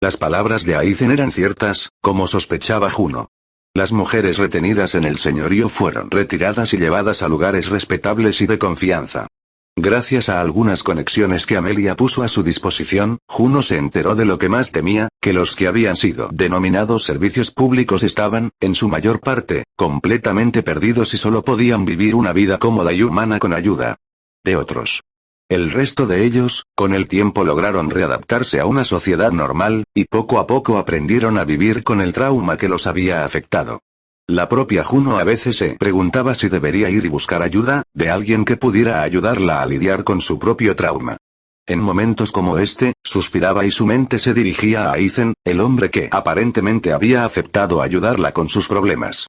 Las palabras de Aizen eran ciertas, como sospechaba Juno. Las mujeres retenidas en el señorío fueron retiradas y llevadas a lugares respetables y de confianza. Gracias a algunas conexiones que Amelia puso a su disposición, Juno se enteró de lo que más temía, que los que habían sido denominados servicios públicos estaban, en su mayor parte, completamente perdidos y solo podían vivir una vida cómoda y humana con ayuda de otros. El resto de ellos, con el tiempo lograron readaptarse a una sociedad normal, y poco a poco aprendieron a vivir con el trauma que los había afectado. La propia Juno a veces se preguntaba si debería ir y buscar ayuda, de alguien que pudiera ayudarla a lidiar con su propio trauma. En momentos como este, suspiraba y su mente se dirigía a Aizen, el hombre que aparentemente había aceptado ayudarla con sus problemas.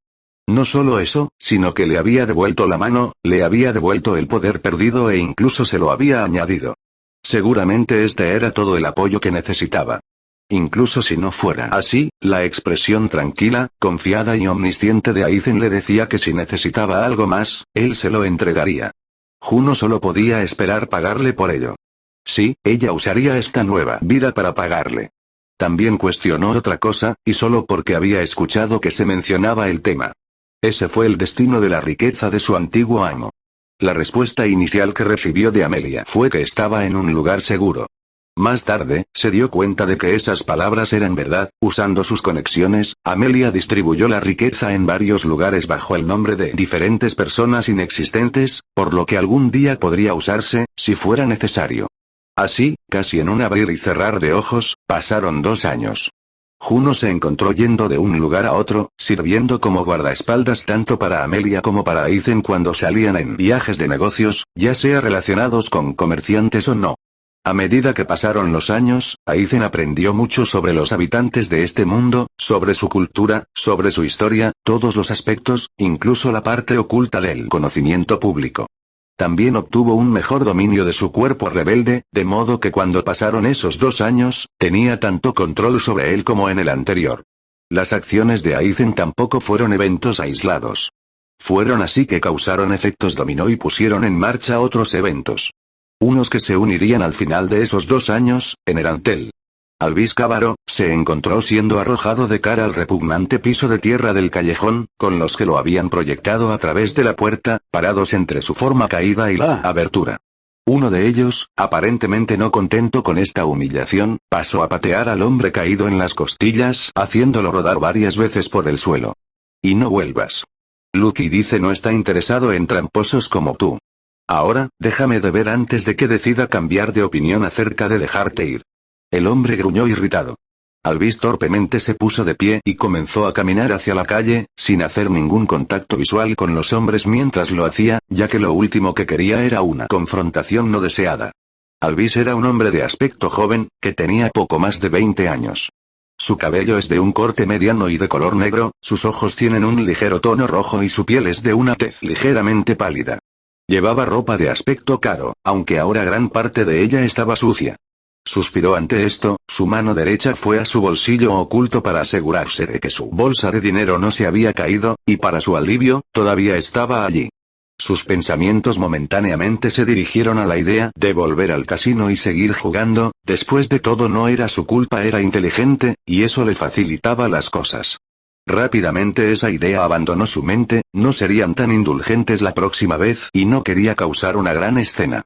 No solo eso, sino que le había devuelto la mano, le había devuelto el poder perdido e incluso se lo había añadido. Seguramente este era todo el apoyo que necesitaba. Incluso si no fuera así, la expresión tranquila, confiada y omnisciente de Aizen le decía que si necesitaba algo más, él se lo entregaría. Juno solo podía esperar pagarle por ello. Sí, ella usaría esta nueva vida para pagarle. También cuestionó otra cosa, y solo porque había escuchado que se mencionaba el tema. Ese fue el destino de la riqueza de su antiguo amo. La respuesta inicial que recibió de Amelia fue que estaba en un lugar seguro. Más tarde, se dio cuenta de que esas palabras eran verdad. Usando sus conexiones, Amelia distribuyó la riqueza en varios lugares bajo el nombre de diferentes personas inexistentes, por lo que algún día podría usarse, si fuera necesario. Así, casi en un abrir y cerrar de ojos, pasaron 2 años. Juno se encontró yendo de un lugar a otro, sirviendo como guardaespaldas tanto para Amelia como para Aizen cuando salían en viajes de negocios, ya sea relacionados con comerciantes o no. A medida que pasaron los años, Aizen aprendió mucho sobre los habitantes de este mundo, sobre su cultura, sobre su historia, todos los aspectos, incluso la parte oculta del conocimiento público. También obtuvo un mejor dominio de su cuerpo rebelde, de modo que cuando pasaron esos 2 años, tenía tanto control sobre él como en el anterior. Las acciones de Aizen tampoco fueron eventos aislados. Fueron así que causaron efectos dominó y pusieron en marcha otros eventos. Unos que se unirían al final de esos 2 años, en Erantel. Alvis Cábaro, se encontró siendo arrojado de cara al repugnante piso de tierra del callejón, con los que lo habían proyectado a través de la puerta, parados entre su forma caída y la abertura. Uno de ellos, aparentemente no contento con esta humillación, pasó a patear al hombre caído en las costillas, haciéndolo rodar varias veces por el suelo. Y no vuelvas. Lucky dice no está interesado en tramposos como tú. Ahora, déjame de ver antes de que decida cambiar de opinión acerca de dejarte ir. El hombre gruñó irritado. Alvis torpemente se puso de pie y comenzó a caminar hacia la calle, sin hacer ningún contacto visual con los hombres mientras lo hacía, ya que lo último que quería era una confrontación no deseada. Alvis era un hombre de aspecto joven, que tenía poco más de 20 años. Su cabello es de un corte mediano y de color negro, sus ojos tienen un ligero tono rojo y su piel es de una tez ligeramente pálida. Llevaba ropa de aspecto caro, aunque ahora gran parte de ella estaba sucia. Suspiró ante esto, su mano derecha fue a su bolsillo oculto para asegurarse de que su bolsa de dinero no se había caído, y para su alivio, todavía estaba allí. Sus pensamientos momentáneamente se dirigieron a la idea de volver al casino y seguir jugando, después de todo no era su culpa, era inteligente, y eso le facilitaba las cosas. Rápidamente esa idea abandonó su mente, no serían tan indulgentes la próxima vez y no quería causar una gran escena.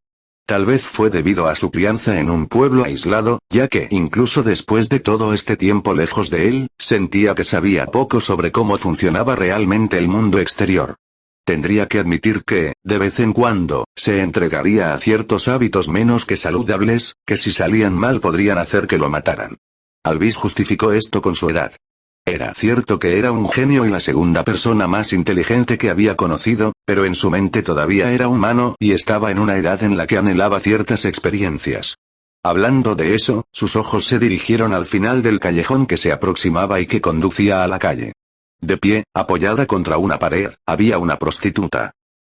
Tal vez fue debido a su crianza en un pueblo aislado, ya que incluso después de todo este tiempo lejos de él, sentía que sabía poco sobre cómo funcionaba realmente el mundo exterior. Tendría que admitir que, de vez en cuando, se entregaría a ciertos hábitos menos que saludables, que si salían mal podrían hacer que lo mataran. Alvis justificó esto con su edad. Era cierto que era un genio y la segunda persona más inteligente que había conocido, pero en su mente todavía era humano y estaba en una edad en la que anhelaba ciertas experiencias. Hablando de eso, sus ojos se dirigieron al final del callejón que se aproximaba y que conducía a la calle. De pie, apoyada contra una pared, había una prostituta.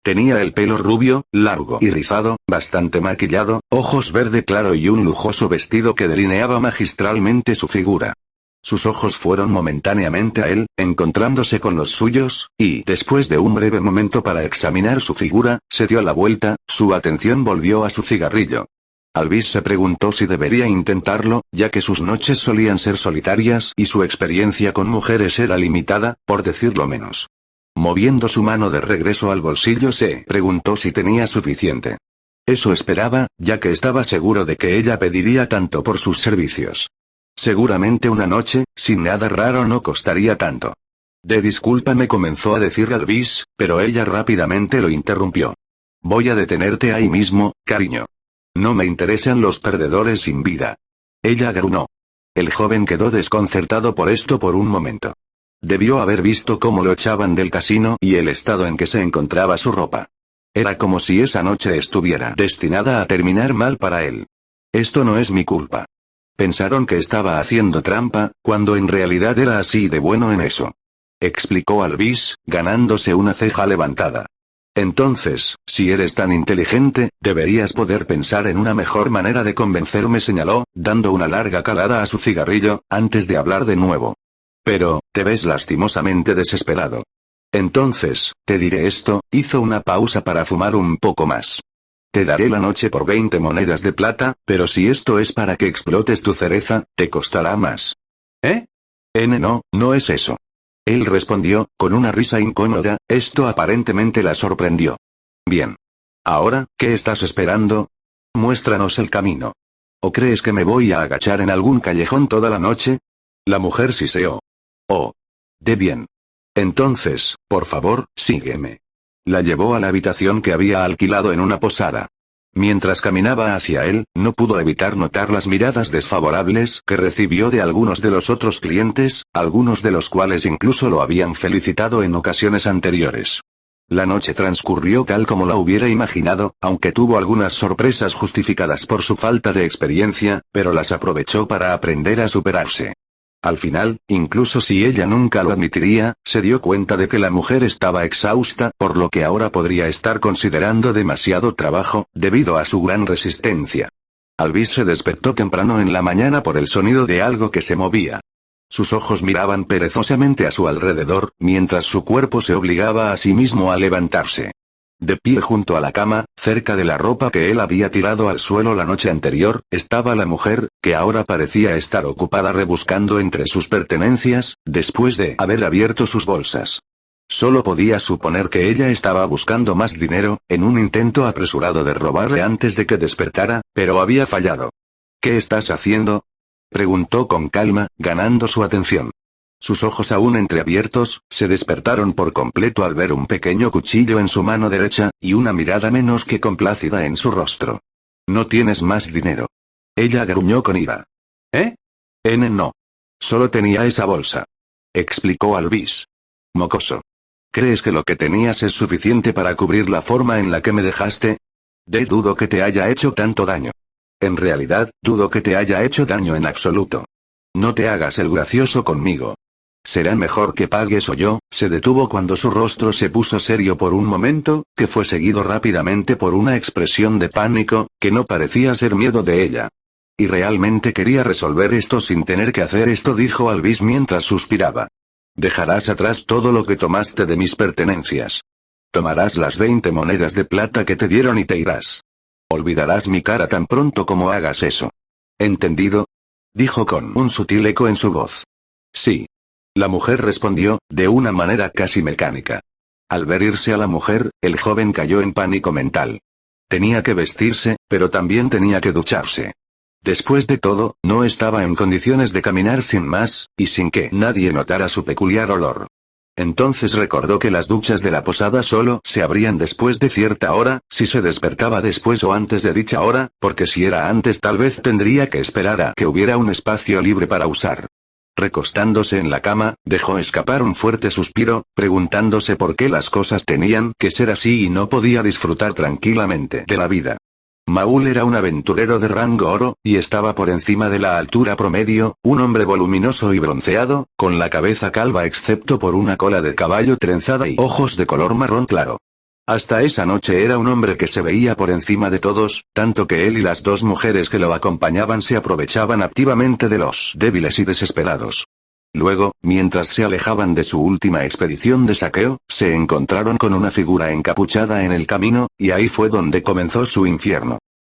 Tenía el pelo rubio, largo y rizado, bastante maquillado, ojos verde claro y un lujoso vestido que delineaba magistralmente su figura. Sus ojos fueron momentáneamente a él, encontrándose con los suyos, y después de un breve momento para examinar su figura, se dio la vuelta, su atención volvió a su cigarrillo. Alvis se preguntó si debería intentarlo, ya que sus noches solían ser solitarias y su experiencia con mujeres era limitada, por decirlo menos. Moviendo su mano de regreso al bolsillo se preguntó si tenía suficiente. Eso esperaba, ya que estaba seguro de que ella pediría tanto por sus servicios. Seguramente una noche, sin nada raro no costaría tanto. Discúlpame, comenzó a decir Alvis, pero ella rápidamente lo interrumpió. Voy a detenerte ahí mismo, cariño. No me interesan los perdedores sin vida. Ella gruñó. El joven quedó desconcertado por esto por un momento. Debió haber visto cómo lo echaban del casino y el estado en que se encontraba su ropa. Era como si esa noche estuviera destinada a terminar mal para él. Esto no es mi culpa. Pensaron que estaba haciendo trampa, cuando en realidad era así de bueno en eso. Explicó Alvis, ganándose una ceja levantada. Entonces, si eres tan inteligente, deberías poder pensar en una mejor manera de convencerme, señaló, dando una larga calada a su cigarrillo, antes de hablar de nuevo. Pero, te ves lastimosamente desesperado. Entonces, te diré esto, hizo una pausa para fumar un poco más. Te daré la noche por 20 monedas de plata, pero si esto es para que explotes tu cereza, te costará más. ¿Eh? No, no es eso. Él respondió, con una risa incómoda, esto aparentemente la sorprendió. Bien. Ahora, ¿qué estás esperando? Muéstranos el camino. ¿O crees que me voy a agachar en algún callejón toda la noche? La mujer siseó. Oh. De bien. Entonces, por favor, sígueme. La llevó a la habitación que había alquilado en una posada. Mientras caminaba hacia él, no pudo evitar notar las miradas desfavorables que recibió de algunos de los otros clientes, algunos de los cuales incluso lo habían felicitado en ocasiones anteriores. La noche transcurrió tal como la hubiera imaginado, aunque tuvo algunas sorpresas justificadas por su falta de experiencia, pero las aprovechó para aprender a superarse. Al final, incluso si ella nunca lo admitiría, se dio cuenta de que la mujer estaba exhausta, por lo que ahora podría estar considerando demasiado trabajo, debido a su gran resistencia. Alvis se despertó temprano en la mañana por el sonido de algo que se movía. Sus ojos miraban perezosamente a su alrededor, mientras su cuerpo se obligaba a sí mismo a levantarse. De pie junto a la cama, cerca de la ropa que él había tirado al suelo la noche anterior, estaba la mujer, que ahora parecía estar ocupada rebuscando entre sus pertenencias, después de haber abierto sus bolsas. Solo podía suponer que ella estaba buscando más dinero, en un intento apresurado de robarle antes de que despertara, pero había fallado. ¿Qué estás haciendo? Preguntó con calma, ganando su atención. Sus ojos aún entreabiertos, se despertaron por completo al ver un pequeño cuchillo en su mano derecha, y una mirada menos que complacida en su rostro. No tienes más dinero. Ella gruñó con ira. ¿Eh? No. Solo tenía esa bolsa. Explicó Alvis. Mocoso. ¿Crees que lo que tenías es suficiente para cubrir la forma en la que me dejaste? Dudo que te haya hecho tanto daño. En realidad, dudo que te haya hecho daño en absoluto. No te hagas el gracioso conmigo. Será mejor que pagues o yo. Se detuvo cuando su rostro se puso serio por un momento, que fue seguido rápidamente por una expresión de pánico, que no parecía ser miedo de ella. Y realmente quería resolver esto sin tener que hacer esto, dijo Alvis mientras suspiraba. Dejarás atrás todo lo que tomaste de mis pertenencias. Tomarás las 20 monedas de plata que te dieron y te irás. Olvidarás mi cara tan pronto como hagas eso. ¿Entendido? Dijo con un sutil eco en su voz. Sí. La mujer respondió, de una manera casi mecánica. Al ver irse a la mujer, el joven cayó en pánico mental. Tenía que vestirse, pero también tenía que ducharse. Después de todo, no estaba en condiciones de caminar sin más, y sin que nadie notara su peculiar olor. Entonces recordó que las duchas de la posada solo se abrían después de cierta hora, si se despertaba después o antes de dicha hora, porque si era antes tal vez tendría que esperar a que hubiera un espacio libre para usar. Recostándose en la cama, dejó escapar un fuerte suspiro, preguntándose por qué las cosas tenían que ser así y no podía disfrutar tranquilamente de la vida. Maul era un aventurero de rango oro, y estaba por encima de la altura promedio, un hombre voluminoso y bronceado, con la cabeza calva excepto por una cola de caballo trenzada y ojos de color marrón claro. Hasta esa noche era un hombre que se veía por encima de todos, tanto que él y las dos mujeres que lo acompañaban se aprovechaban activamente de los débiles y desesperados. Luego, mientras se alejaban de su última expedición de saqueo, se encontraron con una figura encapuchada en el camino, y ahí fue donde comenzó su infierno.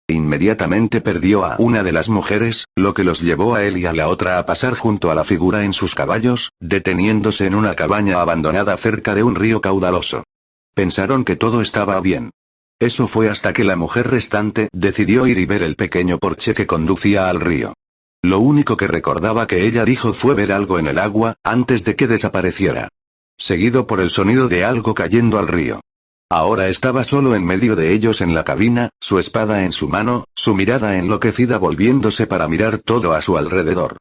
Inmediatamente perdió a una de las mujeres, lo que los llevó a él y a la otra a pasar junto a la figura en sus caballos, deteniéndose en una cabaña abandonada cerca de un río caudaloso. Pensaron que todo estaba bien. Eso fue hasta que la mujer restante decidió ir y ver el pequeño porche que conducía al río. Lo único que recordaba que ella dijo fue ver algo en el agua, antes de que desapareciera. Seguido por el sonido de algo cayendo al río. Ahora estaba solo en medio de ellos en la cabina, su espada en su mano, su mirada enloquecida volviéndose para mirar todo a su alrededor.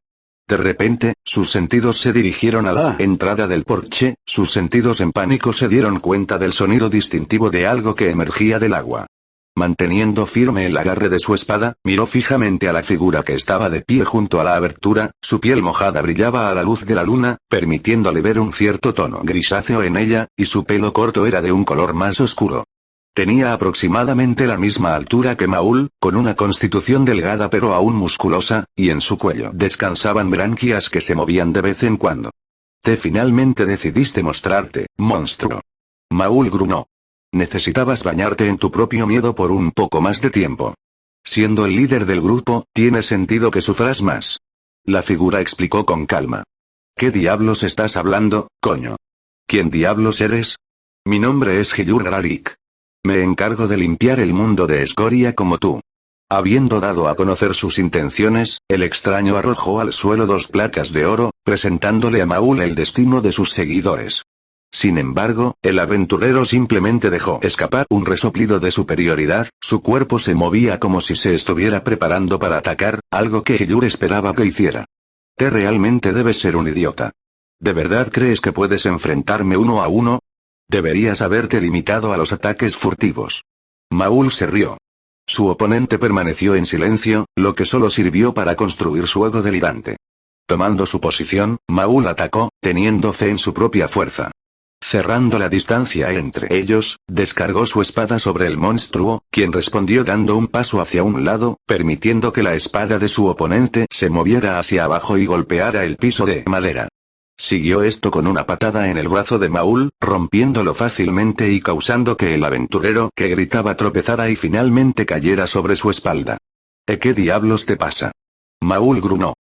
De repente, sus sentidos se dirigieron a la entrada del porche, sus sentidos en pánico se dieron cuenta del sonido distintivo de algo que emergía del agua. Manteniendo firme el agarre de su espada, miró fijamente a la figura que estaba de pie junto a la abertura, su piel mojada brillaba a la luz de la luna, permitiéndole ver un cierto tono grisáceo en ella, y su pelo corto era de un color más oscuro. Tenía aproximadamente la misma altura que Maul, con una constitución delgada pero aún musculosa, y en su cuello descansaban branquias que se movían de vez en cuando. Te finalmente decidiste mostrarte, monstruo. Maul gruñó. Necesitabas bañarte en tu propio miedo por un poco más de tiempo. Siendo el líder del grupo, tiene sentido que sufras más. La figura explicó con calma. ¿Qué diablos estás hablando, coño? ¿Quién diablos eres? Mi nombre es Hyur Grarik. Me encargo de limpiar el mundo de escoria como tú. Habiendo dado a conocer sus intenciones, el extraño arrojó al suelo 2 placas de oro, presentándole a Maul el destino de sus seguidores. Sin embargo, el aventurero simplemente dejó escapar un resoplido de superioridad, su cuerpo se movía como si se estuviera preparando para atacar, algo que Hyur esperaba que hiciera. Te realmente debes ser un idiota. ¿De verdad crees que puedes enfrentarme uno a uno? Deberías haberte limitado a los ataques furtivos. Maul se rió. Su oponente permaneció en silencio, lo que solo sirvió para construir su ego delirante. Tomando su posición, Maul atacó, teniendo fe en su propia fuerza. Cerrando la distancia entre ellos, descargó su espada sobre el monstruo, quien respondió dando un paso hacia un lado, permitiendo que la espada de su oponente se moviera hacia abajo y golpeara el piso de madera. Siguió esto con una patada en el brazo de Maul, rompiéndolo fácilmente y causando que el aventurero que gritaba tropezara y finalmente cayera sobre su espalda. ¿Qué diablos te pasa? Maul gruñó.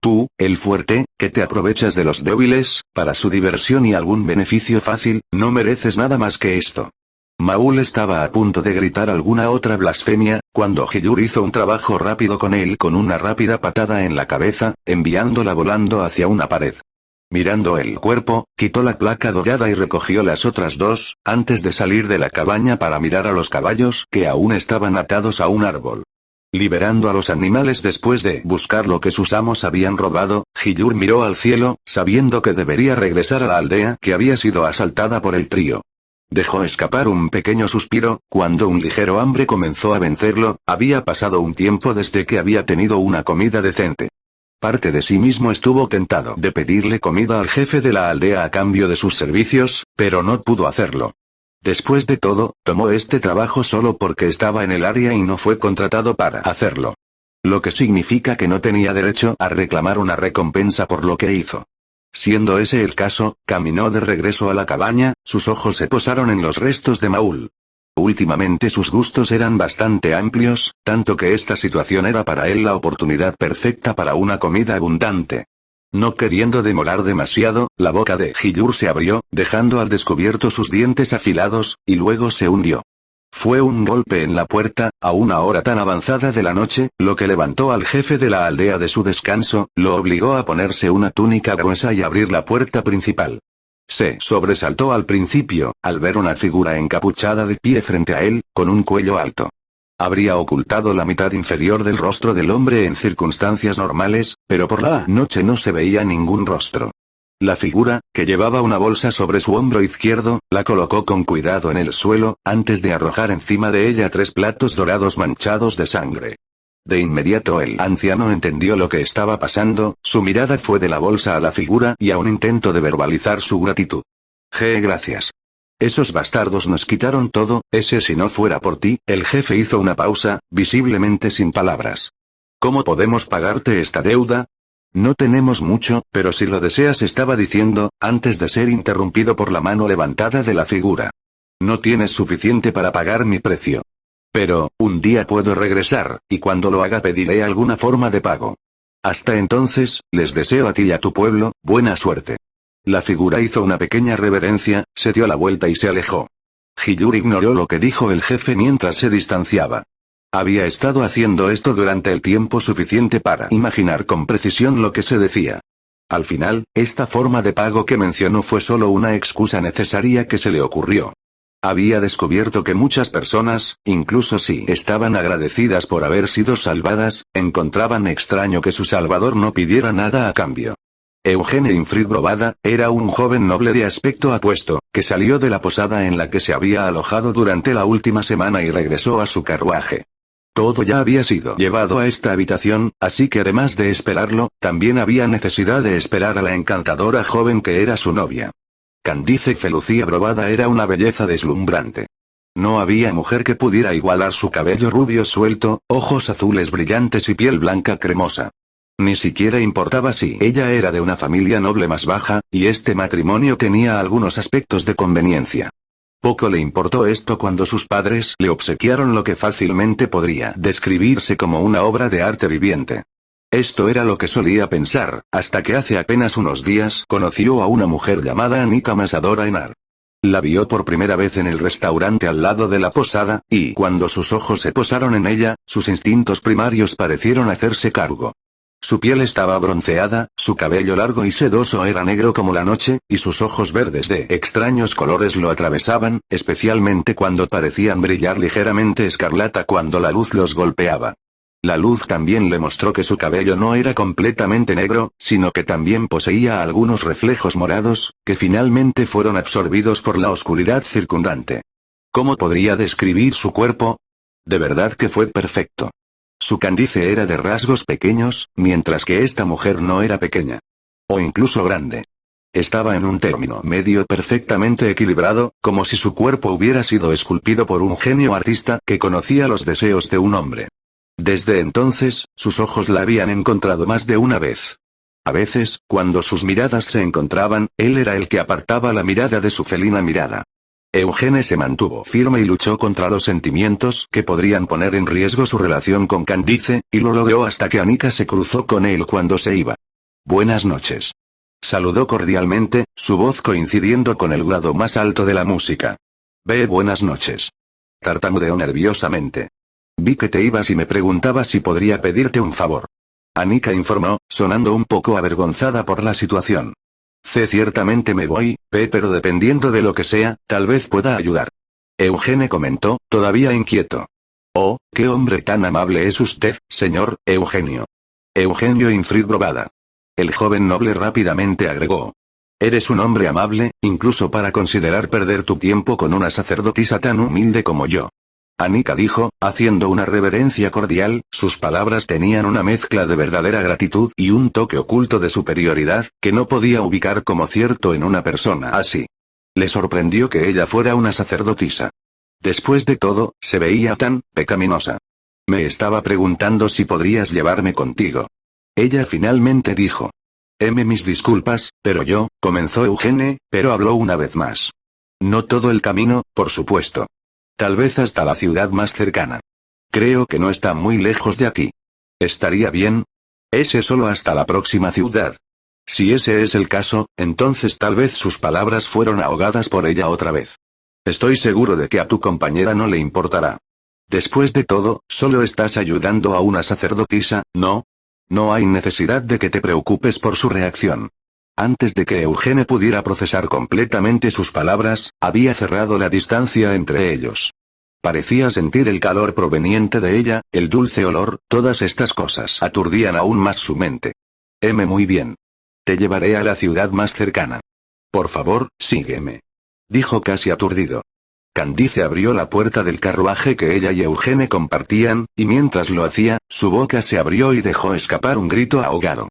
Tú, el fuerte, que te aprovechas de los débiles, para su diversión y algún beneficio fácil, no mereces nada más que esto. Maul estaba a punto de gritar alguna otra blasfemia, cuando Hyur hizo un trabajo rápido con él con una rápida patada en la cabeza, enviándola volando hacia una pared. Mirando el cuerpo, quitó la placa dorada y recogió las otras 2, antes de salir de la cabaña para mirar a los caballos que aún estaban atados a un árbol. Liberando a los animales después de buscar lo que sus amos habían robado, Hyur miró al cielo, sabiendo que debería regresar a la aldea que había sido asaltada por el trío. Dejó escapar un pequeño suspiro, cuando un ligero hambre comenzó a vencerlo, había pasado un tiempo desde que había tenido una comida decente. Parte de sí mismo estuvo tentado de pedirle comida al jefe de la aldea a cambio de sus servicios, pero no pudo hacerlo. Después de todo, tomó este trabajo solo porque estaba en el área y no fue contratado para hacerlo. Lo que significa que no tenía derecho a reclamar una recompensa por lo que hizo. Siendo ese el caso, caminó de regreso a la cabaña, sus ojos se posaron en los restos de Maul. Últimamente sus gustos eran bastante amplios, tanto que esta situación era para él la oportunidad perfecta para una comida abundante. No queriendo demorar demasiado, la boca de Hyur se abrió, dejando al descubierto sus dientes afilados, y luego se hundió. Fue un golpe en la puerta, a una hora tan avanzada de la noche, lo que levantó al jefe de la aldea de su descanso, lo obligó a ponerse una túnica gruesa y abrir la puerta principal. Se sobresaltó al principio, al ver una figura encapuchada de pie frente a él, con un cuello alto. Habría ocultado la mitad inferior del rostro del hombre en circunstancias normales, pero por la noche no se veía ningún rostro. La figura, que llevaba una bolsa sobre su hombro izquierdo, la colocó con cuidado en el suelo, antes de arrojar encima de ella 3 platos dorados manchados de sangre. De inmediato el anciano entendió lo que estaba pasando, su mirada fue de la bolsa a la figura y a un intento de verbalizar su gratitud. Gracias. Esos bastardos nos quitaron todo, si no fuera por ti, el jefe hizo una pausa, visiblemente sin palabras. ¿Cómo podemos pagarte esta deuda? No tenemos mucho, pero si lo deseas estaba diciendo, antes de ser interrumpido por la mano levantada de la figura. No tienes suficiente para pagar mi precio. Pero, un día puedo regresar, y cuando lo haga pediré alguna forma de pago. Hasta entonces, les deseo a ti y a tu pueblo, buena suerte. La figura hizo una pequeña reverencia, se dio la vuelta y se alejó. Hiyuri ignoró lo que dijo el jefe mientras se distanciaba. Había estado haciendo esto durante el tiempo suficiente para imaginar con precisión lo que se decía. Al final, esta forma de pago que mencionó fue solo una excusa necesaria que se le ocurrió. Había descubierto que muchas personas, incluso si estaban agradecidas por haber sido salvadas, encontraban extraño que su salvador no pidiera nada a cambio. Eugene Infrid Brovada, era un joven noble de aspecto apuesto, que salió de la posada en la que se había alojado durante la última semana y regresó a su carruaje. Todo ya había sido llevado a esta habitación, así que además de esperarlo, también había necesidad de esperar a la encantadora joven que era su novia. Candice Felucia Brovada era una belleza deslumbrante. No había mujer que pudiera igualar su cabello rubio suelto, ojos azules brillantes y piel blanca cremosa. Ni siquiera importaba si ella era de una familia noble más baja, y este matrimonio tenía algunos aspectos de conveniencia. Poco le importó esto cuando sus padres le obsequiaron lo que fácilmente podría describirse como una obra de arte viviente. Esto era lo que solía pensar, hasta que hace apenas unos días conoció a una mujer llamada Anika Masadora Enar. La vio por primera vez en el restaurante al lado de la posada, y cuando sus ojos se posaron en ella, sus instintos primarios parecieron hacerse cargo. Su piel estaba bronceada, su cabello largo y sedoso era negro como la noche, y sus ojos verdes de extraños colores lo atravesaban, especialmente cuando parecían brillar ligeramente escarlata cuando la luz los golpeaba. La luz también le mostró que su cabello no era completamente negro, sino que también poseía algunos reflejos morados, que finalmente fueron absorbidos por la oscuridad circundante. ¿Cómo podría describir su cuerpo? De verdad que fue perfecto. Su Candice era de rasgos pequeños, mientras que esta mujer no era pequeña. O incluso grande. Estaba en un término medio perfectamente equilibrado, como si su cuerpo hubiera sido esculpido por un genio artista que conocía los deseos de un hombre. Desde entonces, sus ojos la habían encontrado más de una vez. A veces, cuando sus miradas se encontraban, él era el que apartaba la mirada de su felina mirada. Eugene se mantuvo firme y luchó contra los sentimientos que podrían poner en riesgo su relación con Candice, y lo logró hasta que Anika se cruzó con él cuando se iba. Buenas noches. Saludó cordialmente, su voz coincidiendo con el grado más alto de la música. Buenas noches. Tartamudeó nerviosamente. Vi que te ibas y me preguntaba si podría pedirte un favor. Anika informó, sonando un poco avergonzada por la situación. Ciertamente me voy, pero dependiendo de lo que sea, tal vez pueda ayudar. Eugene comentó, todavía inquieto. Oh, qué hombre tan amable es usted, señor Eugenio. Eugenio Infrid Brovada. El joven noble rápidamente agregó. Eres un hombre amable, incluso para considerar perder tu tiempo con una sacerdotisa tan humilde como yo. Anika dijo, haciendo una reverencia cordial, sus palabras tenían una mezcla de verdadera gratitud y un toque oculto de superioridad, que no podía ubicar como cierto en una persona así. Le sorprendió que ella fuera una sacerdotisa. Después de todo, se veía tan pecaminosa. Me estaba preguntando si podrías llevarme contigo. Ella finalmente dijo. Mis disculpas, pero yo, comenzó Eugene, pero habló una vez más. No todo el camino, por supuesto. Tal vez hasta la ciudad más cercana. Creo que no está muy lejos de aquí. ¿Estaría bien? Ese solo hasta la próxima ciudad. Si ese es el caso, entonces tal vez sus palabras fueron ahogadas por ella otra vez. Estoy seguro de que a tu compañera no le importará. Después de todo, solo estás ayudando a una sacerdotisa, ¿no? No hay necesidad de que te preocupes por su reacción. Antes de que Eugene pudiera procesar completamente sus palabras, había cerrado la distancia entre ellos. Parecía sentir el calor proveniente de ella, el dulce olor, todas estas cosas aturdían aún más su mente. Muy bien. Te llevaré a la ciudad más cercana. Por favor, sígueme. Dijo casi aturdido. Candice abrió la puerta del carruaje que ella y Eugene compartían, y mientras lo hacía, su boca se abrió y dejó escapar un grito ahogado.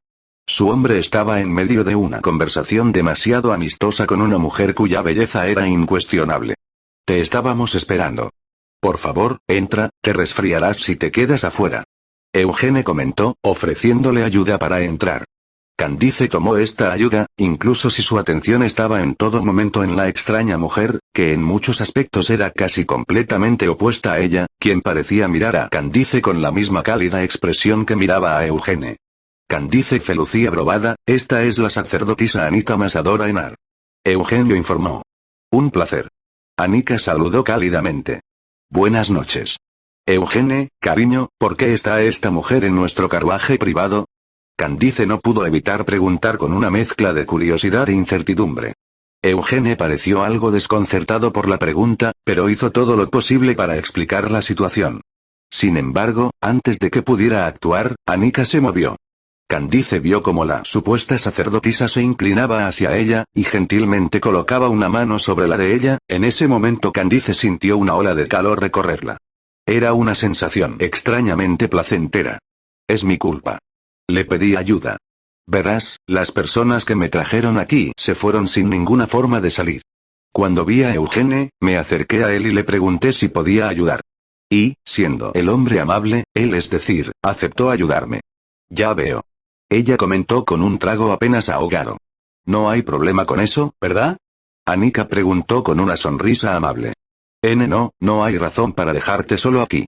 Su hombre estaba en medio de una conversación demasiado amistosa con una mujer cuya belleza era incuestionable. Te estábamos esperando. Por favor, entra, te resfriarás si te quedas afuera. Eugene comentó, ofreciéndole ayuda para entrar. Candice tomó esta ayuda, incluso si su atención estaba en todo momento en la extraña mujer, que en muchos aspectos era casi completamente opuesta a ella, quien parecía mirar a Candice con la misma cálida expresión que miraba a Eugene. Candice Felucia Brovada, esta es la sacerdotisa Anika Masadora Enar. Eugenio informó. Un placer. Anika saludó cálidamente. Buenas noches. Eugene, cariño, ¿por qué está esta mujer en nuestro carruaje privado? Candice no pudo evitar preguntar con una mezcla de curiosidad e incertidumbre. Eugene pareció algo desconcertado por la pregunta, pero hizo todo lo posible para explicar la situación. Sin embargo, antes de que pudiera actuar, Anika se movió. Candice vio como la supuesta sacerdotisa se inclinaba hacia ella, y gentilmente colocaba una mano sobre la de ella. En ese momento Candice sintió una ola de calor recorrerla. Era una sensación extrañamente placentera. Es mi culpa. Le pedí ayuda. Verás, las personas que me trajeron aquí se fueron sin ninguna forma de salir. Cuando vi a Eugene, me acerqué a él y le pregunté si podía ayudar. Y, siendo el hombre amable, él es decir, aceptó ayudarme. Ya veo. Ella comentó con un trago apenas ahogado. No hay problema con eso, ¿verdad? Anika preguntó con una sonrisa amable. No hay razón para dejarte solo aquí.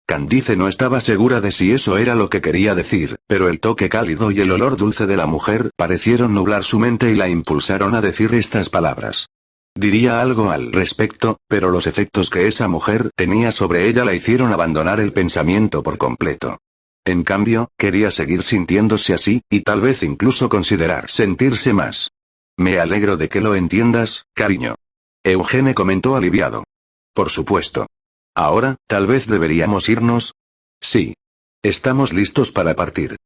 Candice no estaba segura de si eso era lo que quería decir, pero el toque cálido y el olor dulce de la mujer parecieron nublar su mente y la impulsaron a decir estas palabras. Diría algo al respecto, pero los efectos que esa mujer tenía sobre ella la hicieron abandonar el pensamiento por completo. En cambio, quería seguir sintiéndose así, y tal vez incluso considerar sentirse más. Me alegro de que lo entiendas, cariño. Eugene comentó aliviado. Por supuesto. Ahora, tal vez deberíamos irnos. Sí. Estamos listos para partir.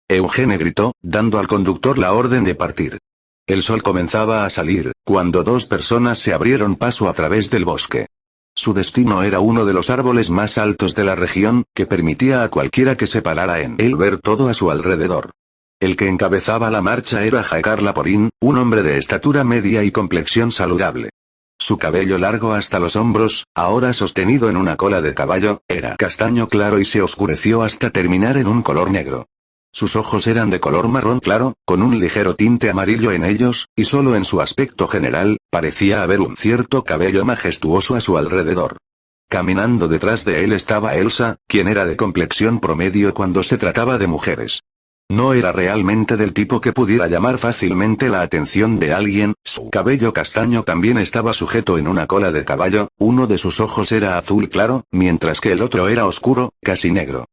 Eugene gritó, dando al conductor la orden de partir. El sol comenzaba a salir, cuando dos personas se abrieron paso a través del bosque. Su destino era uno de los árboles más altos de la región, que permitía a cualquiera que se parara en él ver todo a su alrededor. El que encabezaba la marcha era Jaeger Laporín, un hombre de estatura media y complexión saludable. Su cabello largo hasta los hombros, ahora sostenido en una cola de caballo, era castaño claro y se oscureció hasta terminar en un color negro. Sus ojos eran de color marrón claro, con un ligero tinte amarillo en ellos, y solo en su aspecto general, parecía haber un cierto cabello majestuoso a su alrededor. Caminando detrás de él estaba Elsa, quien era de complexión promedio cuando se trataba de mujeres. No era realmente del tipo que pudiera llamar fácilmente la atención de alguien, su cabello castaño también estaba sujeto en una cola de caballo, uno de sus ojos era azul claro, mientras que el otro era oscuro, casi negro.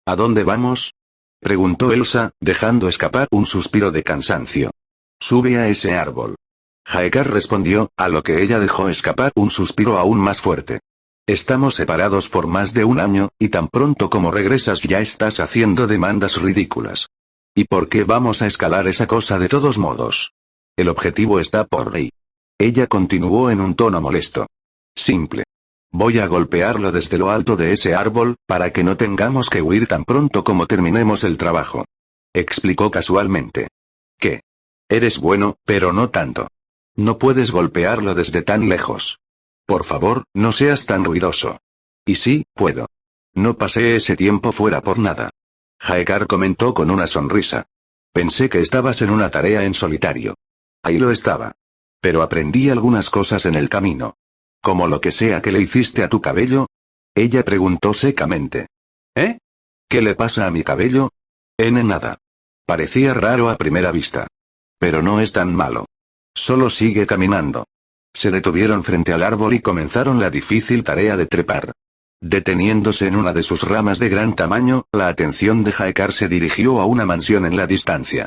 ¿A dónde vamos?, preguntó Elsa, dejando escapar un suspiro de cansancio. Sube a ese árbol. Jaeger respondió, a lo que ella dejó escapar un suspiro aún más fuerte. Estamos separados por más de un año, y tan pronto como regresas ya estás haciendo demandas ridículas. ¿Y por qué vamos a escalar esa cosa de todos modos? El objetivo está por ahí. Ella continuó en un tono molesto. Simple. Voy a golpearlo desde lo alto de ese árbol, para que no tengamos que huir tan pronto como terminemos el trabajo. Explicó casualmente. ¿Qué? Eres bueno, pero no tanto. No puedes golpearlo desde tan lejos. Por favor, no seas tan ruidoso. Y sí, puedo. No pasé ese tiempo fuera por nada. Jaeger comentó con una sonrisa. Pensé que estabas en una tarea en solitario. Ahí lo estaba. Pero aprendí algunas cosas en el camino. ¿Como lo que sea que le hiciste a tu cabello? Ella preguntó secamente. ¿Eh? ¿Qué le pasa a mi cabello? Nada. Parecía raro a primera vista. Pero no es tan malo. Solo sigue caminando. Se detuvieron frente al árbol y comenzaron la difícil tarea de trepar. Deteniéndose en una de sus ramas de gran tamaño, la atención de Jaeger se dirigió a una mansión en la distancia.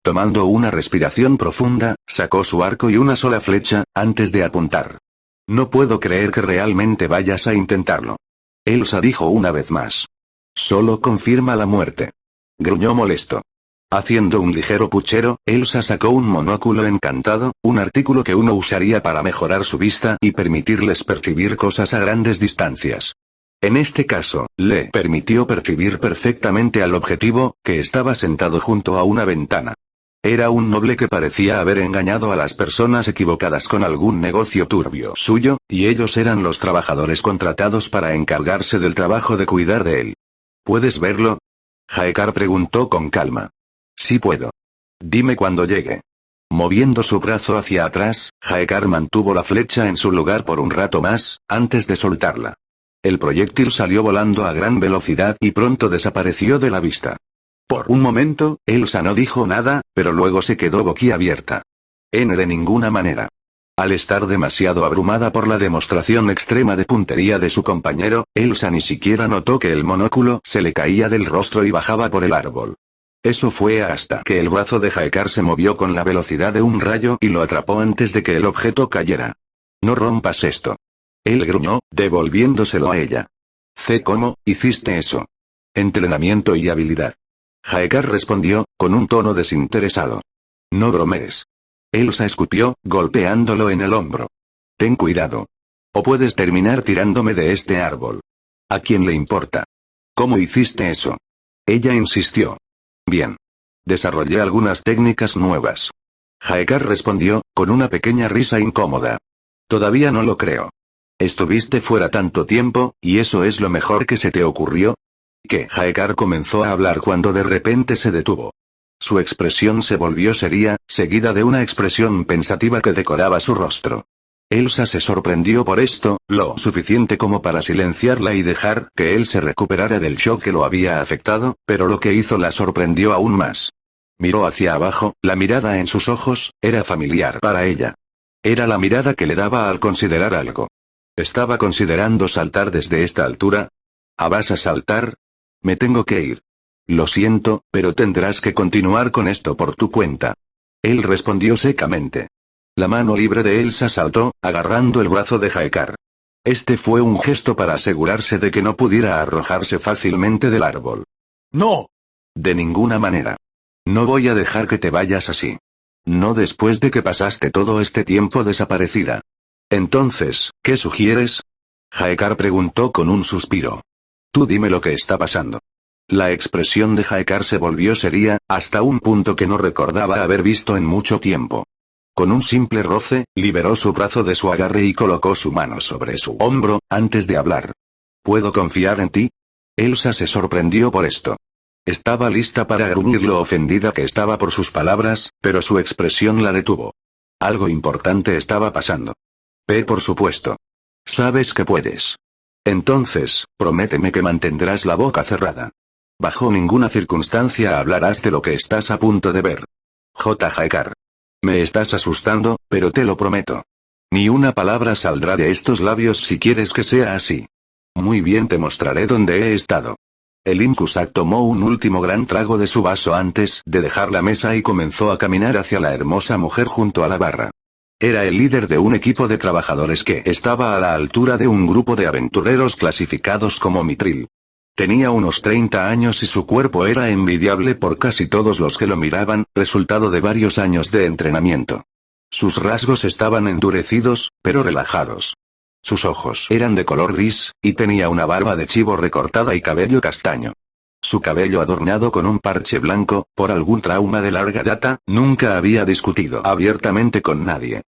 Tomando una respiración profunda, sacó su arco y una sola flecha, antes de apuntar. No puedo creer que realmente vayas a intentarlo. Elsa dijo una vez más. Solo confirma la muerte. Gruñó molesto. Haciendo un ligero puchero, Elsa sacó un monóculo encantado, un artículo que uno usaría para mejorar su vista y permitirles percibir cosas a grandes distancias. En este caso, le permitió percibir perfectamente al objetivo, que estaba sentado junto a una ventana. Era un noble que parecía haber engañado a las personas equivocadas con algún negocio turbio suyo, y ellos eran los trabajadores contratados para encargarse del trabajo de cuidar de él. ¿Puedes verlo? Jaeger preguntó con calma. Sí puedo. Dime cuando llegue. Moviendo su brazo hacia atrás, Haekar mantuvo la flecha en su lugar por un rato más, antes de soltarla. El proyectil salió volando a gran velocidad y pronto desapareció de la vista. Por un momento, Elsa no dijo nada, pero luego se quedó boquiabierta. De ninguna manera. Al estar demasiado abrumada por la demostración extrema de puntería de su compañero, Elsa ni siquiera notó que el monóculo se le caía del rostro y bajaba por el árbol. Eso fue hasta que el brazo de Haekar se movió con la velocidad de un rayo y lo atrapó antes de que el objeto cayera. No rompas esto. Él gruñó, devolviéndoselo a ella. ¿Cómo hiciste eso? Entrenamiento y habilidad. Haekar respondió, con un tono desinteresado. No bromees. Elsa escupió, golpeándolo en el hombro. Ten cuidado. O puedes terminar tirándome de este árbol. ¿A quién le importa? ¿Cómo hiciste eso? Ella insistió. Bien. Desarrollé algunas técnicas nuevas. Haekar respondió, con una pequeña risa incómoda. Todavía no lo creo. Estuviste fuera tanto tiempo, ¿y eso es lo mejor que se te ocurrió? Que Haekar comenzó a hablar cuando de repente se detuvo. Su expresión se volvió seria, seguida de una expresión pensativa que decoraba su rostro. Elsa se sorprendió por esto, lo suficiente como para silenciarla y dejar que él se recuperara del shock que lo había afectado, pero lo que hizo la sorprendió aún más. Miró hacia abajo, la mirada en sus ojos, era familiar para ella. Era la mirada que le daba al considerar algo. ¿Estaba considerando saltar desde esta altura? ¿Vas a saltar? Me tengo que ir. Lo siento, pero tendrás que continuar con esto por tu cuenta. Él respondió secamente. La mano libre de Elsa saltó, agarrando el brazo de Haekar. Este fue un gesto para asegurarse de que no pudiera arrojarse fácilmente del árbol. ¡No! De ninguna manera. No voy a dejar que te vayas así. No después de que pasaste todo este tiempo desaparecida. Entonces, ¿qué sugieres? Haekar preguntó con un suspiro. Tú dime lo que está pasando. La expresión de Haekar se volvió seria, hasta un punto que no recordaba haber visto en mucho tiempo. Con un simple roce, liberó su brazo de su agarre y colocó su mano sobre su hombro, antes de hablar. ¿Puedo confiar en ti? Elsa se sorprendió por esto. Estaba lista para gruñir lo ofendida que estaba por sus palabras, pero su expresión la detuvo. Algo importante estaba pasando. Por supuesto. Sabes que puedes. Entonces, prométeme que mantendrás la boca cerrada. Bajo ninguna circunstancia hablarás de lo que estás a punto de ver. Haekar. Me estás asustando, pero te lo prometo. Ni una palabra saldrá de estos labios si quieres que sea así. Muy bien, te mostraré dónde he estado. El Imkusak tomó un último gran trago de su vaso antes de dejar la mesa y comenzó a caminar hacia la hermosa mujer junto a la barra. Era el líder de un equipo de trabajadores que estaba a la altura de un grupo de aventureros clasificados como Mithril. Tenía unos 30 años y su cuerpo era envidiable por casi todos los que lo miraban, resultado de varios años de entrenamiento. Sus rasgos estaban endurecidos, pero relajados. Sus ojos eran de color gris, y tenía una barba de chivo recortada y cabello castaño. Su cabello adornado con un parche blanco, por algún trauma de larga data, nunca había discutido abiertamente con nadie.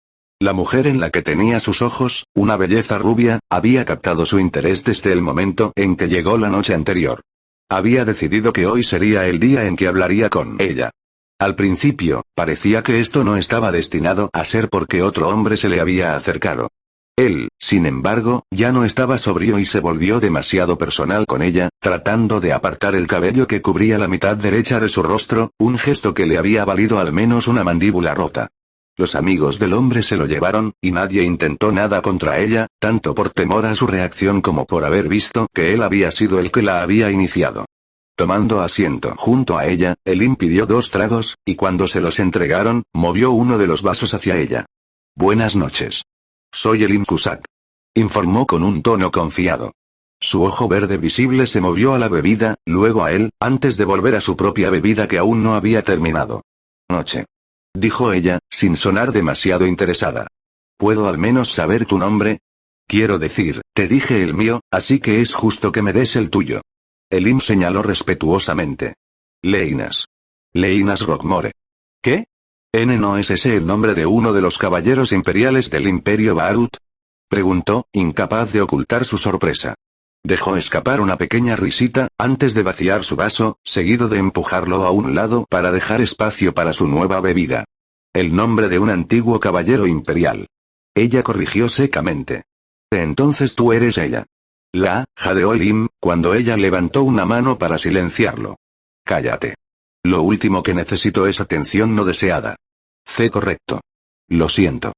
La mujer en la que tenía sus ojos, una belleza rubia, había captado su interés desde el momento en que llegó la noche anterior. Había decidido que hoy sería el día en que hablaría con ella. Al principio, parecía que esto no estaba destinado a ser porque otro hombre se le había acercado. Él, sin embargo, ya no estaba sobrio y se volvió demasiado personal con ella, tratando de apartar el cabello que cubría la mitad derecha de su rostro, un gesto que le había valido al menos una mandíbula rota. Los amigos del hombre se lo llevaron, y nadie intentó nada contra ella, tanto por temor a su reacción como por haber visto que él había sido el que la había iniciado. Tomando asiento junto a ella, él pidió 2 tragos, y cuando se los entregaron, movió uno de los vasos hacia ella. Buenas noches. Soy el Imkusak. Informó con un tono confiado. Su ojo verde visible se movió a la bebida, luego a él, antes de volver a su propia bebida que aún no había terminado. Noche. Dijo ella, sin sonar demasiado interesada. ¿Puedo al menos saber tu nombre? Quiero decir, te dije el mío, así que es justo que me des el tuyo. Elim señaló respetuosamente. Leinas. Leinas Rockmore. ¿Qué? ¿No es ese el nombre de uno de los caballeros imperiales del Imperio Baarut? Preguntó, incapaz de ocultar su sorpresa. Dejó escapar una pequeña risita, antes de vaciar su vaso, seguido de empujarlo a un lado para dejar espacio para su nueva bebida. El nombre de un antiguo caballero imperial. Ella corrigió secamente. Entonces tú eres ella. Jadeó Lim, cuando ella levantó una mano para silenciarlo. Cállate. Lo último que necesito es atención no deseada. Correcto. Lo siento.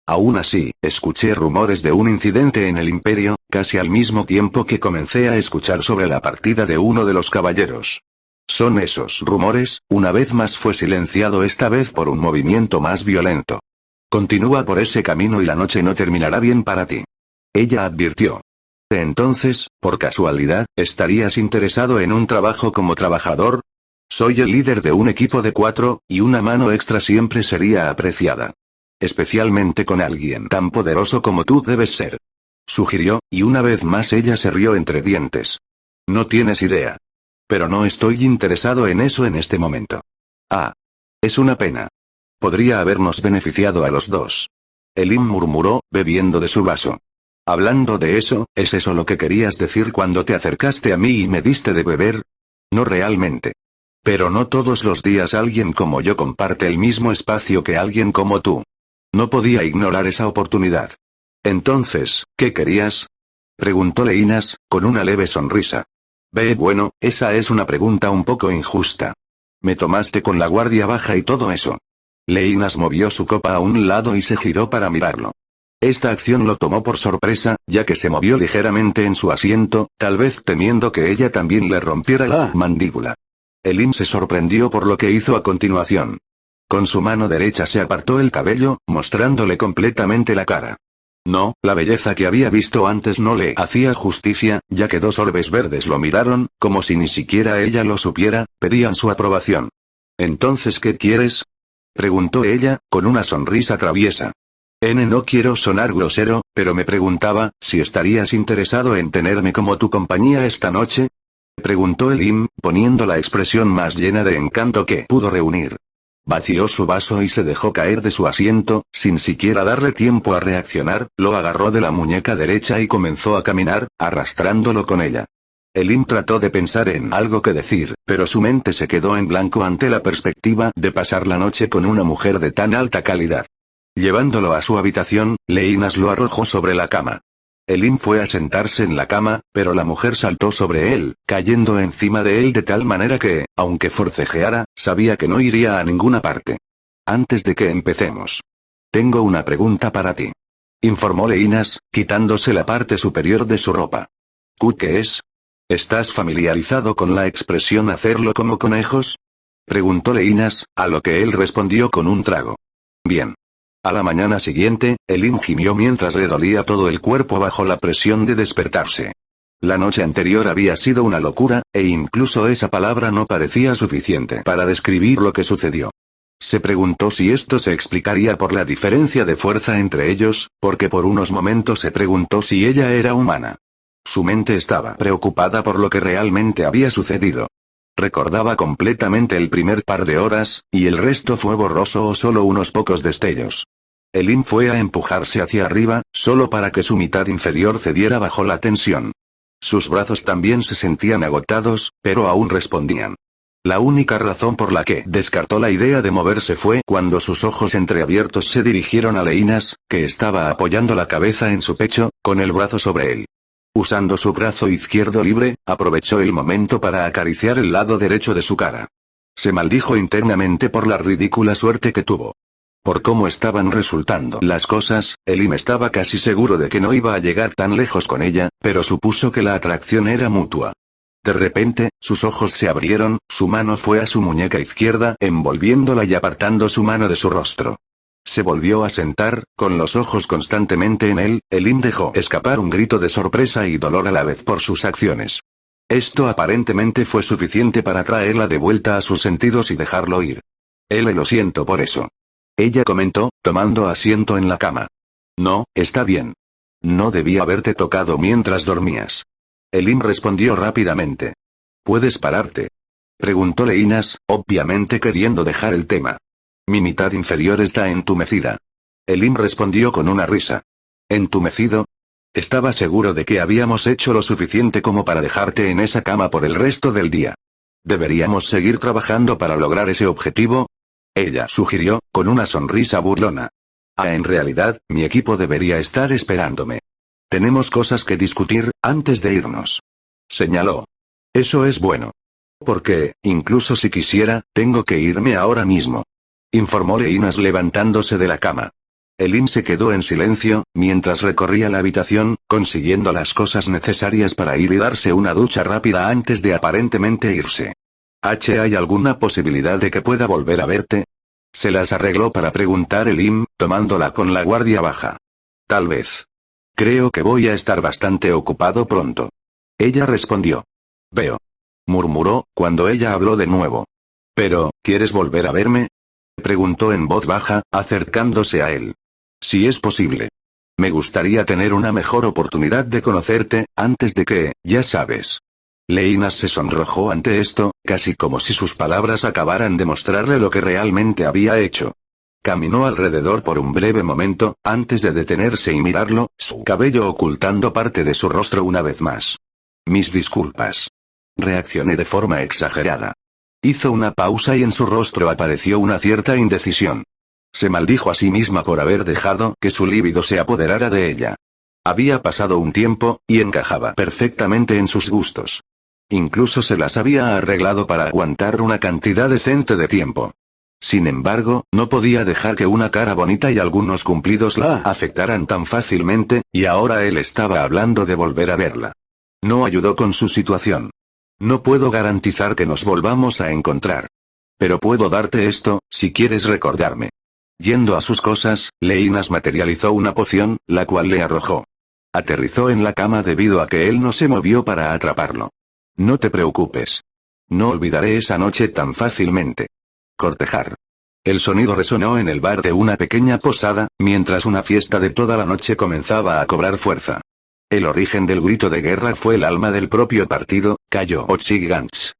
Aún así, escuché rumores de un incidente en el imperio, casi al mismo tiempo que comencé a escuchar sobre la partida de uno de los caballeros. Son esos rumores, una vez más fue silenciado esta vez por un movimiento más violento. Continúa por ese camino y la noche no terminará bien para ti. Ella advirtió. Entonces, por casualidad, ¿estarías interesado en un trabajo como trabajador? Soy el líder de un equipo de 4, y una mano extra siempre sería apreciada. Especialmente con alguien tan poderoso como tú debes ser. Sugirió, y una vez más ella se rió entre dientes. No tienes idea. Pero no estoy interesado en eso en este momento. Es una pena. Podría habernos beneficiado a los dos. Elim murmuró, bebiendo de su vaso. Hablando de eso, ¿es eso lo que querías decir cuando te acercaste a mí y me diste de beber? No realmente. Pero no todos los días alguien como yo comparte el mismo espacio que alguien como tú. No podía ignorar esa oportunidad. Entonces, ¿qué querías? Preguntó Leinas, con una leve sonrisa. Bueno, esa es una pregunta un poco injusta. Me tomaste con la guardia baja y todo eso. Leinas movió su copa a un lado y se giró para mirarlo. Esta acción lo tomó por sorpresa, ya que se movió ligeramente en su asiento, tal vez temiendo que ella también le rompiera la mandíbula. Elim se sorprendió por lo que hizo a continuación. Con su mano derecha se apartó el cabello, mostrándole completamente la cara. No, la belleza que había visto antes no le hacía justicia, ya que dos orbes verdes lo miraron, como si ni siquiera ella lo supiera, pedían su aprobación. ¿Entonces qué quieres? Preguntó ella, con una sonrisa traviesa. No quiero sonar grosero, pero me preguntaba, si estarías interesado en tenerme como tu compañía esta noche. Preguntó Elim, poniendo la expresión más llena de encanto que pudo reunir. Vació su vaso y se dejó caer de su asiento, sin siquiera darle tiempo a reaccionar, lo agarró de la muñeca derecha y comenzó a caminar, arrastrándolo con ella. Elim trató de pensar en algo que decir, pero su mente se quedó en blanco ante la perspectiva de pasar la noche con una mujer de tan alta calidad. Llevándolo a su habitación, Leinas lo arrojó sobre la cama. Elim fue a sentarse en la cama, pero la mujer saltó sobre él, cayendo encima de él de tal manera que, aunque forcejeara, sabía que no iría a ninguna parte. Antes de que empecemos. Tengo una pregunta para ti. Informó Leinas, quitándose la parte superior de su ropa. ¿Qué es? ¿Estás familiarizado con la expresión hacerlo como conejos? Preguntó Leinas, a lo que él respondió con un trago. Bien. A la mañana siguiente, Elim gimió mientras le dolía todo el cuerpo bajo la presión de despertarse. La noche anterior había sido una locura, e incluso esa palabra no parecía suficiente para describir lo que sucedió. Se preguntó si esto se explicaría por la diferencia de fuerza entre ellos, porque por unos momentos se preguntó si ella era humana. Su mente estaba preocupada por lo que realmente había sucedido. Recordaba completamente el primer par de horas, y el resto fue borroso o solo unos pocos destellos. Elim fue a empujarse hacia arriba, solo para que su mitad inferior cediera bajo la tensión. Sus brazos también se sentían agotados, pero aún respondían. La única razón por la que descartó la idea de moverse fue cuando sus ojos entreabiertos se dirigieron a Leinas, que estaba apoyando la cabeza en su pecho, con el brazo sobre él. Usando su brazo izquierdo libre, aprovechó el momento para acariciar el lado derecho de su cara. Se maldijo internamente por la ridícula suerte que tuvo. Por cómo estaban resultando las cosas, Elim estaba casi seguro de que no iba a llegar tan lejos con ella, pero supuso que la atracción era mutua. De repente, sus ojos se abrieron, su mano fue a su muñeca izquierda, envolviéndola y apartando su mano de su rostro. Se volvió a sentar, con los ojos constantemente en él. Elim dejó escapar un grito de sorpresa y dolor a la vez por sus acciones. Esto aparentemente fue suficiente para traerla de vuelta a sus sentidos y dejarlo ir. Lo siento por eso. Ella comentó, tomando asiento en la cama. No, está bien. No debí haberte tocado mientras dormías. Elim respondió rápidamente. ¿Puedes pararte? Preguntó Leinas, obviamente queriendo dejar el tema. Mi mitad inferior está entumecida. Elim respondió con una risa. ¿Entumecido? Estaba seguro de que habíamos hecho lo suficiente como para dejarte en esa cama por el resto del día. ¿Deberíamos seguir trabajando para lograr ese objetivo? Ella sugirió, con una sonrisa burlona. En realidad, mi equipo debería estar esperándome. Tenemos cosas que discutir, antes de irnos. Señaló. Eso es bueno. Porque, incluso si quisiera, tengo que irme ahora mismo. Informó Leinas levantándose de la cama. Elin se quedó en silencio, mientras recorría la habitación, consiguiendo las cosas necesarias para ir y darse una ducha rápida antes de aparentemente irse. ¿Hay alguna posibilidad de que pueda volver a verte? Se las arregló para preguntar Elin, tomándola con la guardia baja. Tal vez. Creo que voy a estar bastante ocupado pronto. Ella respondió. Veo. Murmuró, cuando ella habló de nuevo. Pero, ¿quieres volver a verme? Preguntó en voz baja, acercándose a él. Si es posible. Me gustaría tener una mejor oportunidad de conocerte, antes de que, ya sabes. Leinas se sonrojó ante esto, casi como si sus palabras acabaran de mostrarle lo que realmente había hecho. Caminó alrededor por un breve momento, antes de detenerse y mirarlo, su cabello ocultando parte de su rostro una vez más. Mis disculpas. Reaccioné de forma exagerada. Hizo una pausa y en su rostro apareció una cierta indecisión. Se maldijo a sí misma por haber dejado que su líbido se apoderara de ella. Había pasado un tiempo, y encajaba perfectamente en sus gustos. Incluso se las había arreglado para aguantar una cantidad decente de tiempo. Sin embargo, no podía dejar que una cara bonita y algunos cumplidos la afectaran tan fácilmente, y ahora él estaba hablando de volver a verla. No ayudó con su situación. No puedo garantizar que nos volvamos a encontrar. Pero puedo darte esto, si quieres recordarme. Yendo a sus cosas, Leinas materializó una poción, la cual le arrojó. Aterrizó en la cama debido a que él no se movió para atraparlo. No te preocupes. No olvidaré esa noche tan fácilmente. Cortejar. El sonido resonó en el bar de una pequeña posada, mientras una fiesta de toda la noche comenzaba a cobrar fuerza. El origen del grito de guerra fue el alma del propio partido, Cayo Ochigants.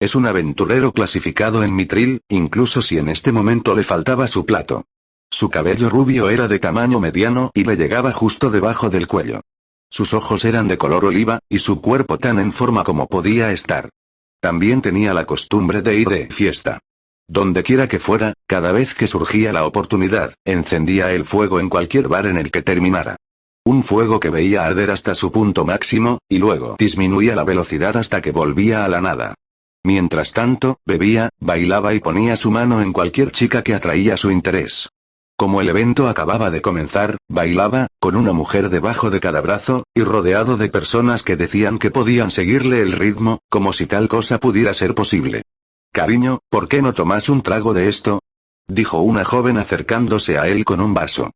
Es un aventurero clasificado en Mitril, incluso si en este momento le faltaba su plato. Su cabello rubio era de tamaño mediano y le llegaba justo debajo del cuello. Sus ojos eran de color oliva, y su cuerpo tan en forma como podía estar. También tenía la costumbre de ir de fiesta. Donde quiera que fuera, cada vez que surgía la oportunidad, encendía el fuego en cualquier bar en el que terminara. Un fuego que veía arder hasta su punto máximo, y luego disminuía la velocidad hasta que volvía a la nada. Mientras tanto, bebía, bailaba y ponía su mano en cualquier chica que atraía su interés. Como el evento acababa de comenzar, bailaba, con una mujer debajo de cada brazo, y rodeado de personas que decían que podían seguirle el ritmo, como si tal cosa pudiera ser posible. Cariño, ¿por qué no tomas un trago de esto? Dijo una joven acercándose a él con un vaso.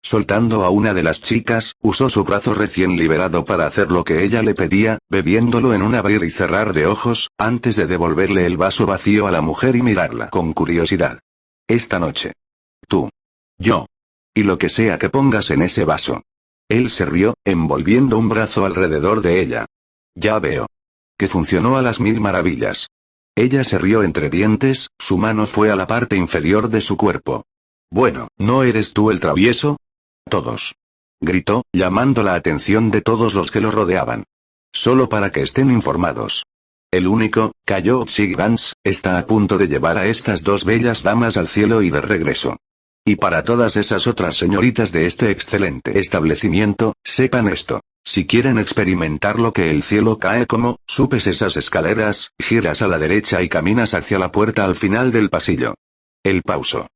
Soltando a una de las chicas, usó su brazo recién liberado para hacer lo que ella le pedía, bebiéndolo en un abrir y cerrar de ojos, antes de devolverle el vaso vacío a la mujer y mirarla con curiosidad. Esta noche. Tú. Yo. Y lo que sea que pongas en ese vaso. Él se rió, envolviendo un brazo alrededor de ella. Ya veo. Que funcionó a las mil maravillas. Ella se rió entre dientes, su mano fue a la parte inferior de su cuerpo. Bueno, ¿no eres tú el travieso? Todos. Gritó, llamando la atención de todos los que lo rodeaban. Solo para que estén informados. El único, Cayo Ochigants, está a punto de llevar a estas dos bellas damas al cielo y de regreso. Y para todas esas otras señoritas de este excelente establecimiento, sepan esto. Si quieren experimentar lo que el cielo cae como, subes esas escaleras, giras a la derecha y caminas hacia la puerta al final del pasillo. El pauso.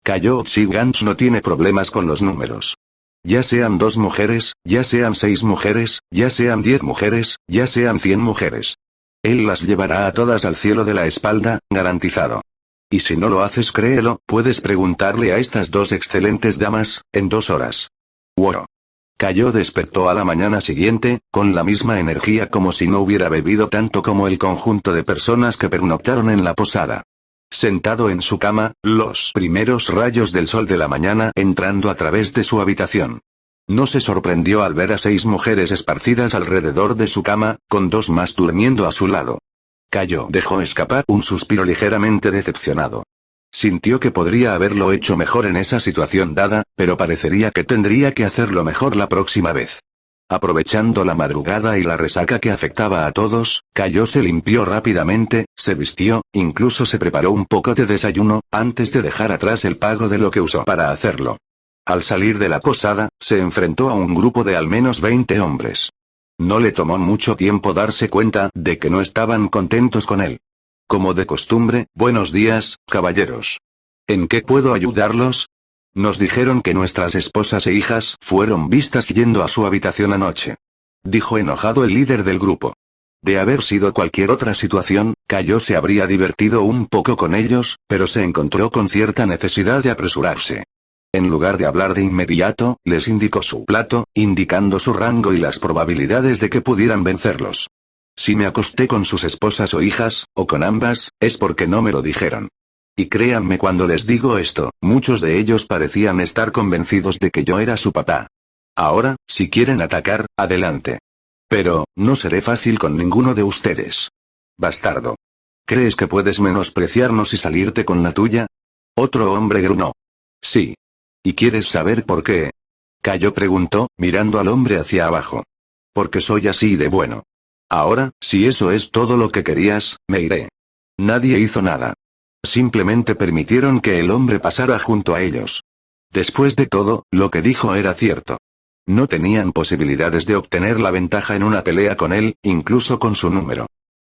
Cayo Ochigants no tiene problemas con los números. Ya sean 2 mujeres, ya sean 6 mujeres, ya sean 10 mujeres, ya sean 100 mujeres. Él las llevará a todas al cielo de la espalda, garantizado. Y si no lo haces, créelo, puedes preguntarle a estas dos excelentes damas, en 2 horas. Wow. Cayo despertó a la mañana siguiente, con la misma energía como si no hubiera bebido tanto como el conjunto de personas que pernoctaron en la posada. Sentado en su cama, los primeros rayos del sol de la mañana entrando a través de su habitación. No se sorprendió al ver a 6 mujeres esparcidas alrededor de su cama, con 2 más durmiendo a su lado. Cayo dejó escapar un suspiro ligeramente decepcionado. Sintió que podría haberlo hecho mejor en esa situación dada, pero parecería que tendría que hacerlo mejor la próxima vez. Aprovechando la madrugada y la resaca que afectaba a todos, Cayo se limpió rápidamente, se vistió, incluso se preparó un poco de desayuno, antes de dejar atrás el pago de lo que usó para hacerlo. Al salir de la posada, se enfrentó a un grupo de al menos 20 hombres. No le tomó mucho tiempo darse cuenta de que no estaban contentos con él. Como de costumbre, buenos días, caballeros. ¿En qué puedo ayudarlos? Nos dijeron que nuestras esposas e hijas fueron vistas yendo a su habitación anoche. Dijo enojado el líder del grupo. De haber sido cualquier otra situación, Cayo se habría divertido un poco con ellos, pero se encontró con cierta necesidad de apresurarse. En lugar de hablar de inmediato, les indicó su plato, indicando su rango y las probabilidades de que pudieran vencerlos. Si me acosté con sus esposas o hijas, o con ambas, es porque no me lo dijeron. Y créanme cuando les digo esto, muchos de ellos parecían estar convencidos de que yo era su papá. Ahora, si quieren atacar, adelante. Pero, no seré fácil con ninguno de ustedes. Bastardo. ¿Crees que puedes menospreciarnos y salirte con la tuya? Otro hombre gruñó. Sí. ¿Y quieres saber por qué? Cayo preguntó, mirando al hombre hacia abajo. Porque soy así de bueno. Ahora, si eso es todo lo que querías, me iré. Nadie hizo nada. Simplemente permitieron que el hombre pasara junto a ellos. Después de todo, lo que dijo era cierto. No tenían posibilidades de obtener la ventaja en una pelea con él, incluso con su número.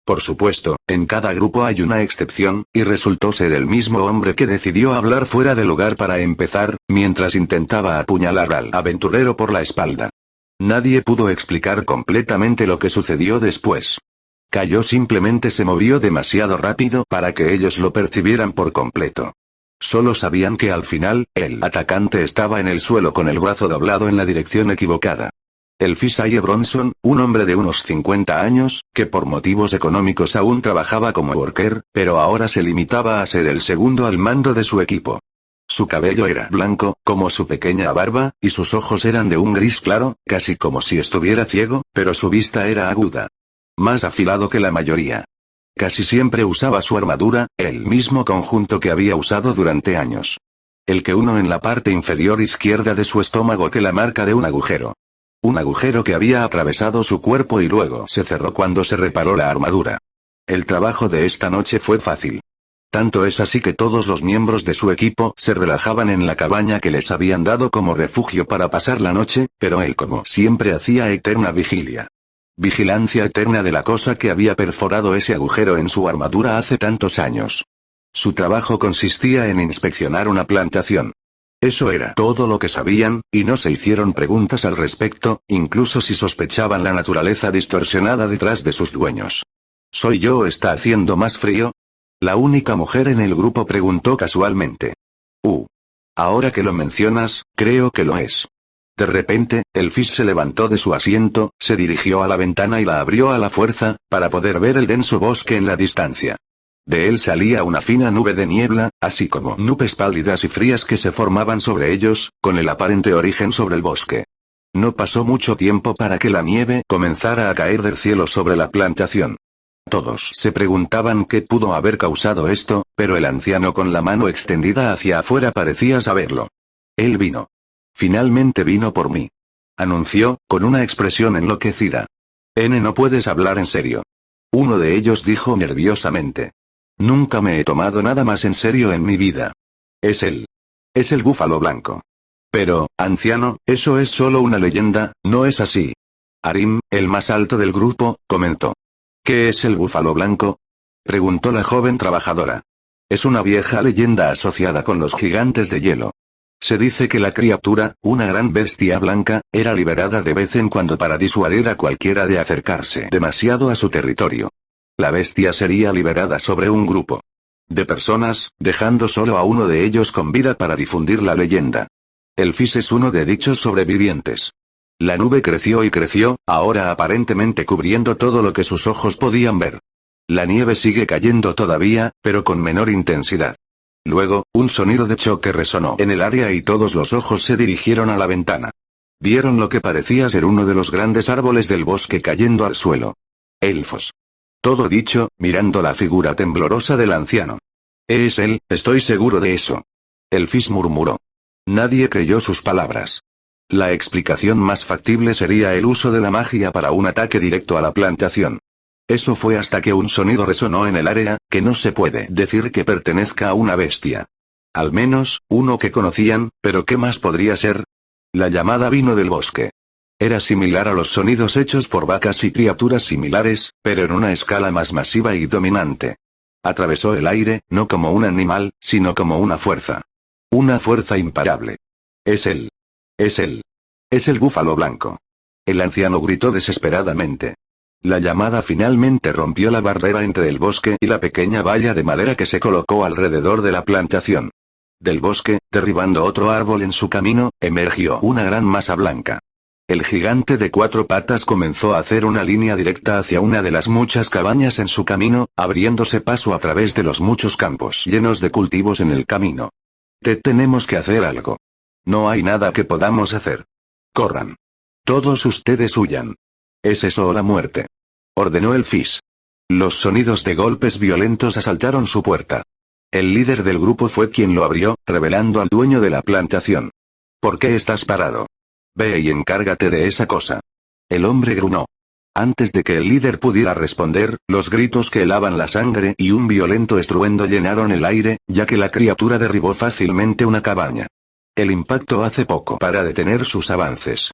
Por supuesto, en cada grupo hay una excepción, y resultó ser el mismo hombre que decidió hablar fuera de lugar para empezar, mientras intentaba apuñalar al aventurero por la espalda. Nadie pudo explicar completamente lo que sucedió después. Cayo simplemente se movió demasiado rápido para que ellos lo percibieran por completo. Solo sabían que al final, el atacante estaba en el suelo con el brazo doblado en la dirección equivocada. El Fisaye Bronson, un hombre de unos 50 años, que por motivos económicos aún trabajaba como worker, pero ahora se limitaba a ser el segundo al mando de su equipo. Su cabello era blanco, como su pequeña barba, y sus ojos eran de un gris claro, casi como si estuviera ciego, pero su vista era aguda. Más afilado que la mayoría. Casi siempre usaba su armadura, el mismo conjunto que había usado durante años. El que uno en la parte inferior izquierda de su estómago que la marca de un agujero. Un agujero que había atravesado su cuerpo y luego se cerró cuando se reparó la armadura. El trabajo de esta noche fue fácil. Tanto es así que todos los miembros de su equipo se relajaban en la cabaña que les habían dado como refugio para pasar la noche, pero él como siempre hacía eterna vigilia. Vigilancia eterna de la cosa que había perforado ese agujero en su armadura hace tantos años. Su trabajo consistía en inspeccionar una plantación. Eso era todo lo que sabían, y no se hicieron preguntas al respecto, incluso si sospechaban la naturaleza distorsionada detrás de sus dueños. ¿Soy yo o está haciendo más frío? La única mujer en el grupo preguntó casualmente. Ahora que lo mencionas, creo que lo es. De repente, el Fizz se levantó de su asiento, se dirigió a la ventana y la abrió a la fuerza, para poder ver el denso bosque en la distancia. De él salía una fina nube de niebla, así como nubes pálidas y frías que se formaban sobre ellos, con el aparente origen sobre el bosque. No pasó mucho tiempo para que la nieve comenzara a caer del cielo sobre la plantación. Todos se preguntaban qué pudo haber causado esto, pero el anciano con la mano extendida hacia afuera parecía saberlo. Él vino. Finalmente vino por mí. Anunció, con una expresión enloquecida. No puedes hablar en serio. Uno de ellos dijo nerviosamente. Nunca me he tomado nada más en serio en mi vida. Es él. Es el búfalo blanco. Pero, anciano, eso es solo una leyenda, ¿no es así? Arim, el más alto del grupo, comentó. ¿Qué es el búfalo blanco? Preguntó la joven trabajadora. Es una vieja leyenda asociada con los gigantes de hielo. Se dice que la criatura, una gran bestia blanca, era liberada de vez en cuando para disuadir a cualquiera de acercarse demasiado a su territorio. La bestia sería liberada sobre un grupo de personas, dejando solo a uno de ellos con vida para difundir la leyenda. El Fizz es uno de dichos sobrevivientes. La nube creció y creció, ahora aparentemente cubriendo todo lo que sus ojos podían ver. La nieve sigue cayendo todavía, pero con menor intensidad. Luego, un sonido de choque resonó en el área y todos los ojos se dirigieron a la ventana. Vieron lo que parecía ser uno de los grandes árboles del bosque cayendo al suelo. Elfos. Todo dicho, mirando la figura temblorosa del anciano. Es él, estoy seguro de eso. El Fizz murmuró. Nadie creyó sus palabras. La explicación más factible sería el uso de la magia para un ataque directo a la plantación. Eso fue hasta que un sonido resonó en el área, que no se puede decir que pertenezca a una bestia. Al menos, uno que conocían, pero ¿qué más podría ser? La llamada vino del bosque. Era similar a los sonidos hechos por vacas y criaturas similares, pero en una escala más masiva y dominante. Atravesó el aire, no como un animal, sino como una fuerza. Una fuerza imparable. Es él. Es él. Es el búfalo blanco. El anciano gritó desesperadamente. La llamada finalmente rompió la barrera entre el bosque y la pequeña valla de madera que se colocó alrededor de la plantación. Del bosque, derribando otro árbol en su camino, emergió una gran masa blanca. El gigante de 4 patas comenzó a hacer una línea directa hacia una de las muchas cabañas en su camino, abriéndose paso a través de los muchos campos llenos de cultivos en el camino. Tenemos que hacer algo. No hay nada que podamos hacer. Corran. Todos ustedes huyan. ¿Es eso o la muerte? Ordenó el Fis. Los sonidos de golpes violentos asaltaron su puerta. El líder del grupo fue quien lo abrió, revelando al dueño de la plantación. ¿Por qué estás parado? Ve y encárgate de esa cosa. El hombre gruñó. Antes de que el líder pudiera responder, los gritos que helaban la sangre y un violento estruendo llenaron el aire, ya que la criatura derribó fácilmente una cabaña. El impacto hace poco para detener sus avances.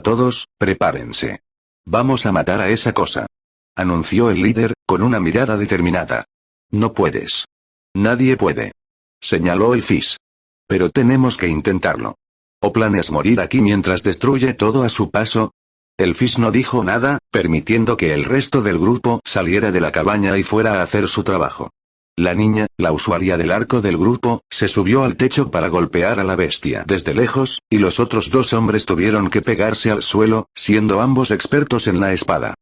Todos, prepárense. Vamos a matar a esa cosa. Anunció el líder, con una mirada determinada. No puedes. Nadie puede. Señaló el Fis. Pero tenemos que intentarlo. ¿O planeas morir aquí mientras destruye todo a su paso? El Fis no dijo nada, permitiendo que el resto del grupo saliera de la cabaña y fuera a hacer su trabajo. La niña, la usuaria del arco del grupo, se subió al techo para golpear a la bestia desde lejos, y los otros 2 hombres tuvieron que pegarse al suelo, siendo ambos expertos en la espada.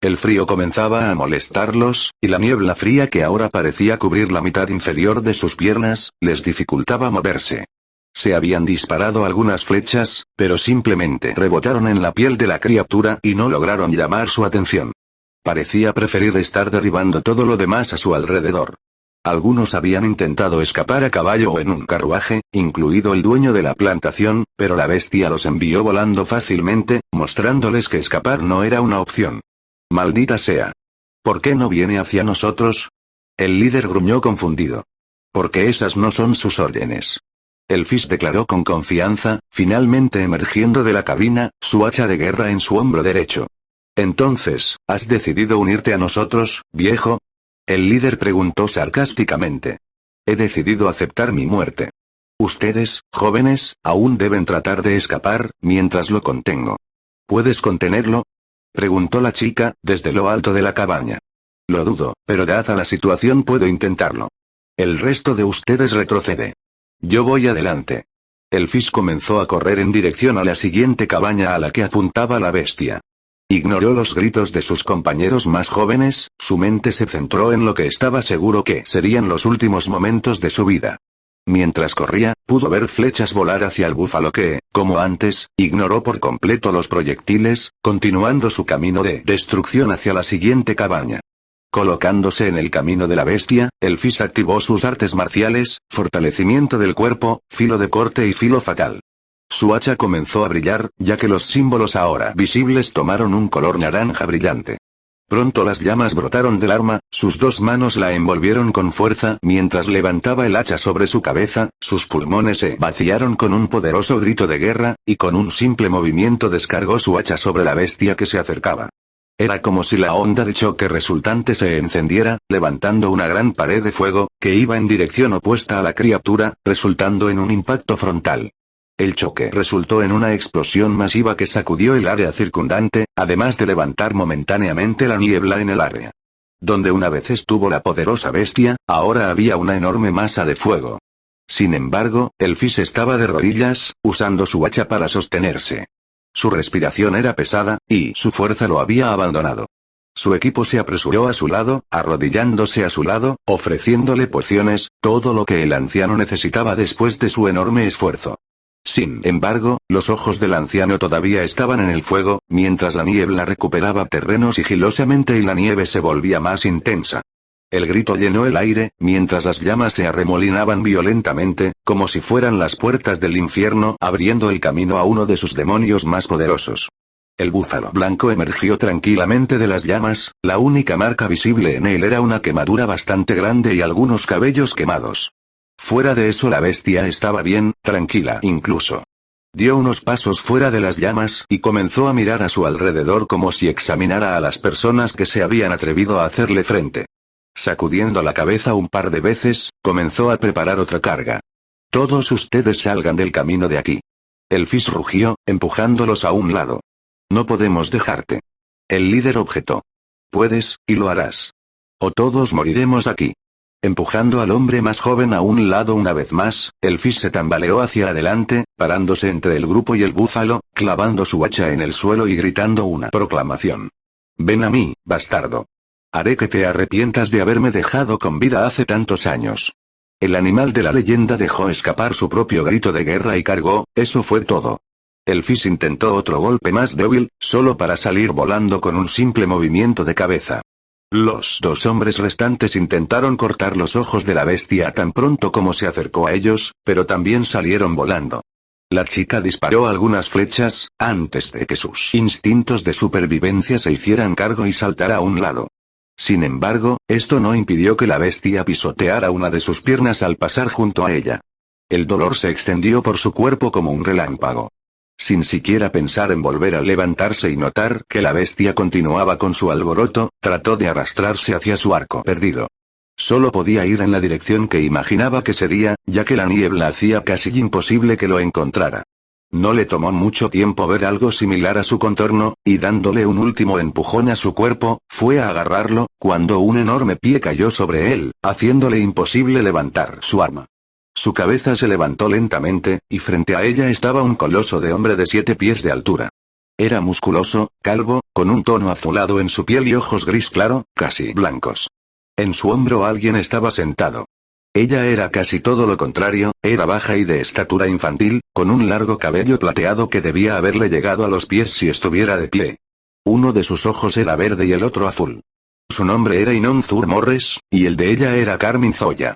El frío comenzaba a molestarlos, y la niebla fría que ahora parecía cubrir la mitad inferior de sus piernas, les dificultaba moverse. Se habían disparado algunas flechas, pero simplemente rebotaron en la piel de la criatura y no lograron llamar su atención. Parecía preferir estar derribando todo lo demás a su alrededor. Algunos habían intentado escapar a caballo o en un carruaje, incluido el dueño de la plantación, pero la bestia los envió volando fácilmente, mostrándoles que escapar no era una opción. Maldita sea. ¿Por qué no viene hacia nosotros? El líder gruñó confundido. Porque esas no son sus órdenes. El Fis declaró con confianza, finalmente emergiendo de la cabina, su hacha de guerra en su hombro derecho. Entonces, ¿has decidido unirte a nosotros, viejo? El líder preguntó sarcásticamente. He decidido aceptar mi muerte. Ustedes, jóvenes, aún deben tratar de escapar, mientras lo contengo. ¿Puedes contenerlo? Preguntó la chica, desde lo alto de la cabaña. Lo dudo, pero dada la situación puedo intentarlo. El resto de ustedes retrocede. Yo voy adelante. El Fis comenzó a correr en dirección a la siguiente cabaña a la que apuntaba la bestia. Ignoró los gritos de sus compañeros más jóvenes, su mente se centró en lo que estaba seguro que serían los últimos momentos de su vida. Mientras corría, pudo ver flechas volar hacia el búfalo que, como antes, ignoró por completo los proyectiles, continuando su camino de destrucción hacia la siguiente cabaña. Colocándose en el camino de la bestia, el Fis activó sus artes marciales, fortalecimiento del cuerpo, filo de corte y filo fatal. Su hacha comenzó a brillar, ya que los símbolos ahora visibles tomaron un color naranja brillante. Pronto las llamas brotaron del arma, sus 2 manos la envolvieron con fuerza mientras levantaba el hacha sobre su cabeza, sus pulmones se vaciaron con un poderoso grito de guerra, y con un simple movimiento descargó su hacha sobre la bestia que se acercaba. Era como si la onda de choque resultante se encendiera, levantando una gran pared de fuego, que iba en dirección opuesta a la criatura, resultando en un impacto frontal. El choque resultó en una explosión masiva que sacudió el área circundante, además de levantar momentáneamente la niebla en el área. Donde una vez estuvo la poderosa bestia, ahora había una enorme masa de fuego. Sin embargo, el Fis estaba de rodillas, usando su hacha para sostenerse. Su respiración era pesada, y su fuerza lo había abandonado. Su equipo se apresuró a su lado, arrodillándose a su lado, ofreciéndole pociones, todo lo que el anciano necesitaba después de su enorme esfuerzo. Sin embargo, los ojos del anciano todavía estaban en el fuego, mientras la niebla recuperaba terreno sigilosamente y la nieve se volvía más intensa. El grito llenó el aire, mientras las llamas se arremolinaban violentamente, como si fueran las puertas del infierno abriendo el camino a uno de sus demonios más poderosos. El búfalo blanco emergió tranquilamente de las llamas, la única marca visible en él era una quemadura bastante grande y algunos cabellos quemados. Fuera de eso la bestia estaba bien, tranquila incluso. Dio unos pasos fuera de las llamas y comenzó a mirar a su alrededor como si examinara a las personas que se habían atrevido a hacerle frente. Sacudiendo la cabeza un par de veces, comenzó a preparar otra carga. Todos ustedes salgan del camino de aquí. El Fizz rugió, empujándolos a un lado. No podemos dejarte. El líder objetó. Puedes, y lo harás. O todos moriremos aquí. Empujando al hombre más joven a un lado una vez más, el Fizz se tambaleó hacia adelante, parándose entre el grupo y el búfalo, clavando su hacha en el suelo y gritando una proclamación. Ven a mí, bastardo. Haré que te arrepientas de haberme dejado con vida hace tantos años. El animal de la leyenda dejó escapar su propio grito de guerra y cargó, eso fue todo. El Fizz intentó otro golpe más débil, solo para salir volando con un simple movimiento de cabeza. Los dos hombres restantes intentaron cortar los ojos de la bestia tan pronto como se acercó a ellos, pero también salieron volando. La chica disparó algunas flechas, antes de que sus instintos de supervivencia se hicieran cargo y saltara a un lado. Sin embargo, esto no impidió que la bestia pisoteara una de sus piernas al pasar junto a ella. El dolor se extendió por su cuerpo como un relámpago. Sin siquiera pensar en volver a levantarse y notar que la bestia continuaba con su alboroto, trató de arrastrarse hacia su arco perdido. Solo podía ir en la dirección que imaginaba que sería, ya que la niebla hacía casi imposible que lo encontrara. No le tomó mucho tiempo ver algo similar a su contorno, y dándole un último empujón a su cuerpo, fue a agarrarlo, cuando un enorme pie cayó sobre él, haciéndole imposible levantar su arma. Su cabeza se levantó lentamente, y frente a ella estaba un coloso de hombre de 7 pies de altura. Era musculoso, calvo, con un tono azulado en su piel y ojos gris claro, casi blancos. En su hombro alguien estaba sentado. Ella era casi todo lo contrario, era baja y de estatura infantil, con un largo cabello plateado que debía haberle llegado a los pies si estuviera de pie. Uno de sus ojos era verde y el otro azul. Su nombre era Inon Zur Morres, y el de ella era Carmine Zoya.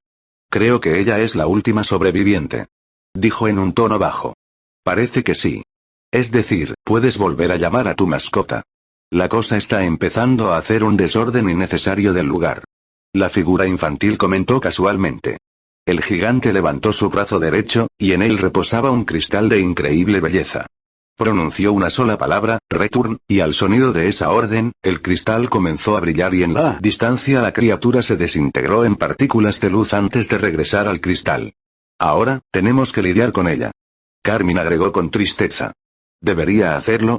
Creo que ella es la última sobreviviente. Dijo en un tono bajo. Parece que sí. Es decir, puedes volver a llamar a tu mascota. La cosa está empezando a hacer un desorden innecesario del lugar. La figura infantil comentó casualmente. El gigante levantó su brazo derecho, y en él reposaba un cristal de increíble belleza. Pronunció una sola palabra, return, y al sonido de esa orden, el cristal comenzó a brillar y en la distancia la criatura se desintegró en partículas de luz antes de regresar al cristal. Ahora, tenemos que lidiar con ella. Carmine agregó con tristeza. ¿Debería hacerlo?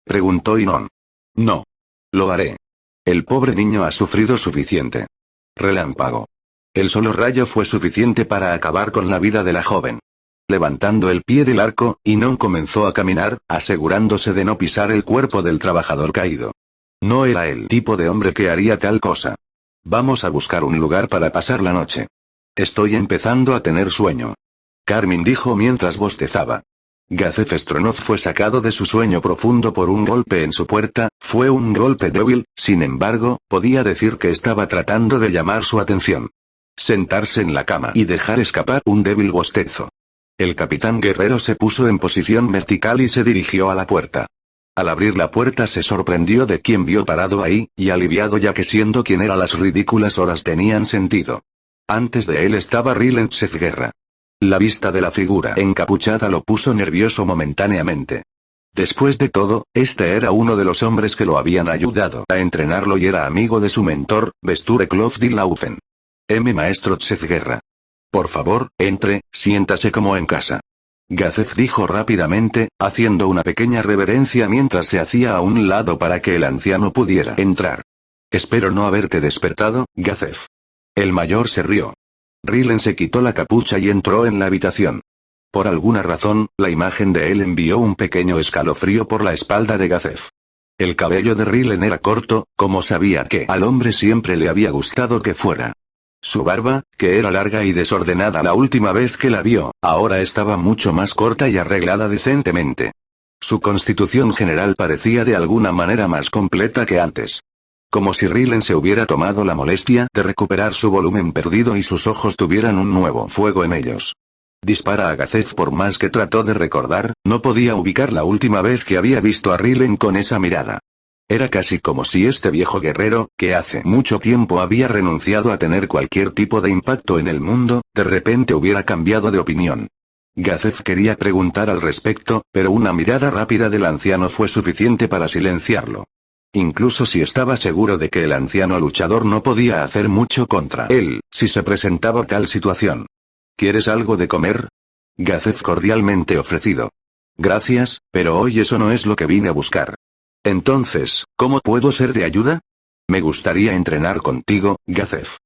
Preguntó Inon. No. Lo haré. El pobre niño ha sufrido suficiente. Relámpago. El solo rayo fue suficiente para acabar con la vida de la joven. Levantando el pie del arco, Inon comenzó a caminar, asegurándose de no pisar el cuerpo del trabajador caído. No era el tipo de hombre que haría tal cosa. Vamos a buscar un lugar para pasar la noche. Estoy empezando a tener sueño. Carmine dijo mientras bostezaba. Gazef Stronov fue sacado de su sueño profundo por un golpe en su puerta, fue un golpe débil, sin embargo, podía decir que estaba tratando de llamar su atención. Sentarse en la cama y dejar escapar un débil bostezo. El capitán guerrero se puso en posición vertical y se dirigió a la puerta. Al abrir la puerta se sorprendió de quien vio parado ahí, y aliviado ya que siendo quien era las ridículas horas tenían sentido. Antes de él estaba Ryland Sezguerra. La vista de la figura encapuchada lo puso nervioso momentáneamente. Después de todo, este era uno de los hombres que lo habían ayudado a entrenarlo y era amigo de su mentor, Vesture Clofdi Laufen. Maestro Sezguerra. Por favor, entre, siéntase como en casa. Gazef dijo rápidamente, haciendo una pequeña reverencia mientras se hacía a un lado para que el anciano pudiera entrar. Espero no haberte despertado, Gazef. El mayor se rió. Ryland se quitó la capucha y entró en la habitación. Por alguna razón, la imagen de él envió un pequeño escalofrío por la espalda de Gazef. El cabello de Ryland era corto, como sabía que al hombre siempre le había gustado que fuera. Su barba, que era larga y desordenada la última vez que la vio, ahora estaba mucho más corta y arreglada decentemente. Su constitución general parecía de alguna manera más completa que antes. Como si Rillen se hubiera tomado la molestia de recuperar su volumen perdido y sus ojos tuvieran un nuevo fuego en ellos. Dispara a Gazef. Por más que trató de recordar, no podía ubicar la última vez que había visto a Rillen con esa mirada. Era casi como si este viejo guerrero, que hace mucho tiempo había renunciado a tener cualquier tipo de impacto en el mundo, de repente hubiera cambiado de opinión. Gazef quería preguntar al respecto, pero una mirada rápida del anciano fue suficiente para silenciarlo. Incluso si estaba seguro de que el anciano luchador no podía hacer mucho contra él, si se presentaba tal situación. ¿Quieres algo de comer? Gazef cordialmente ofrecido. Gracias, pero hoy eso no es lo que vine a buscar. Entonces, ¿cómo puedo ser de ayuda? Me gustaría entrenar contigo, Gazef.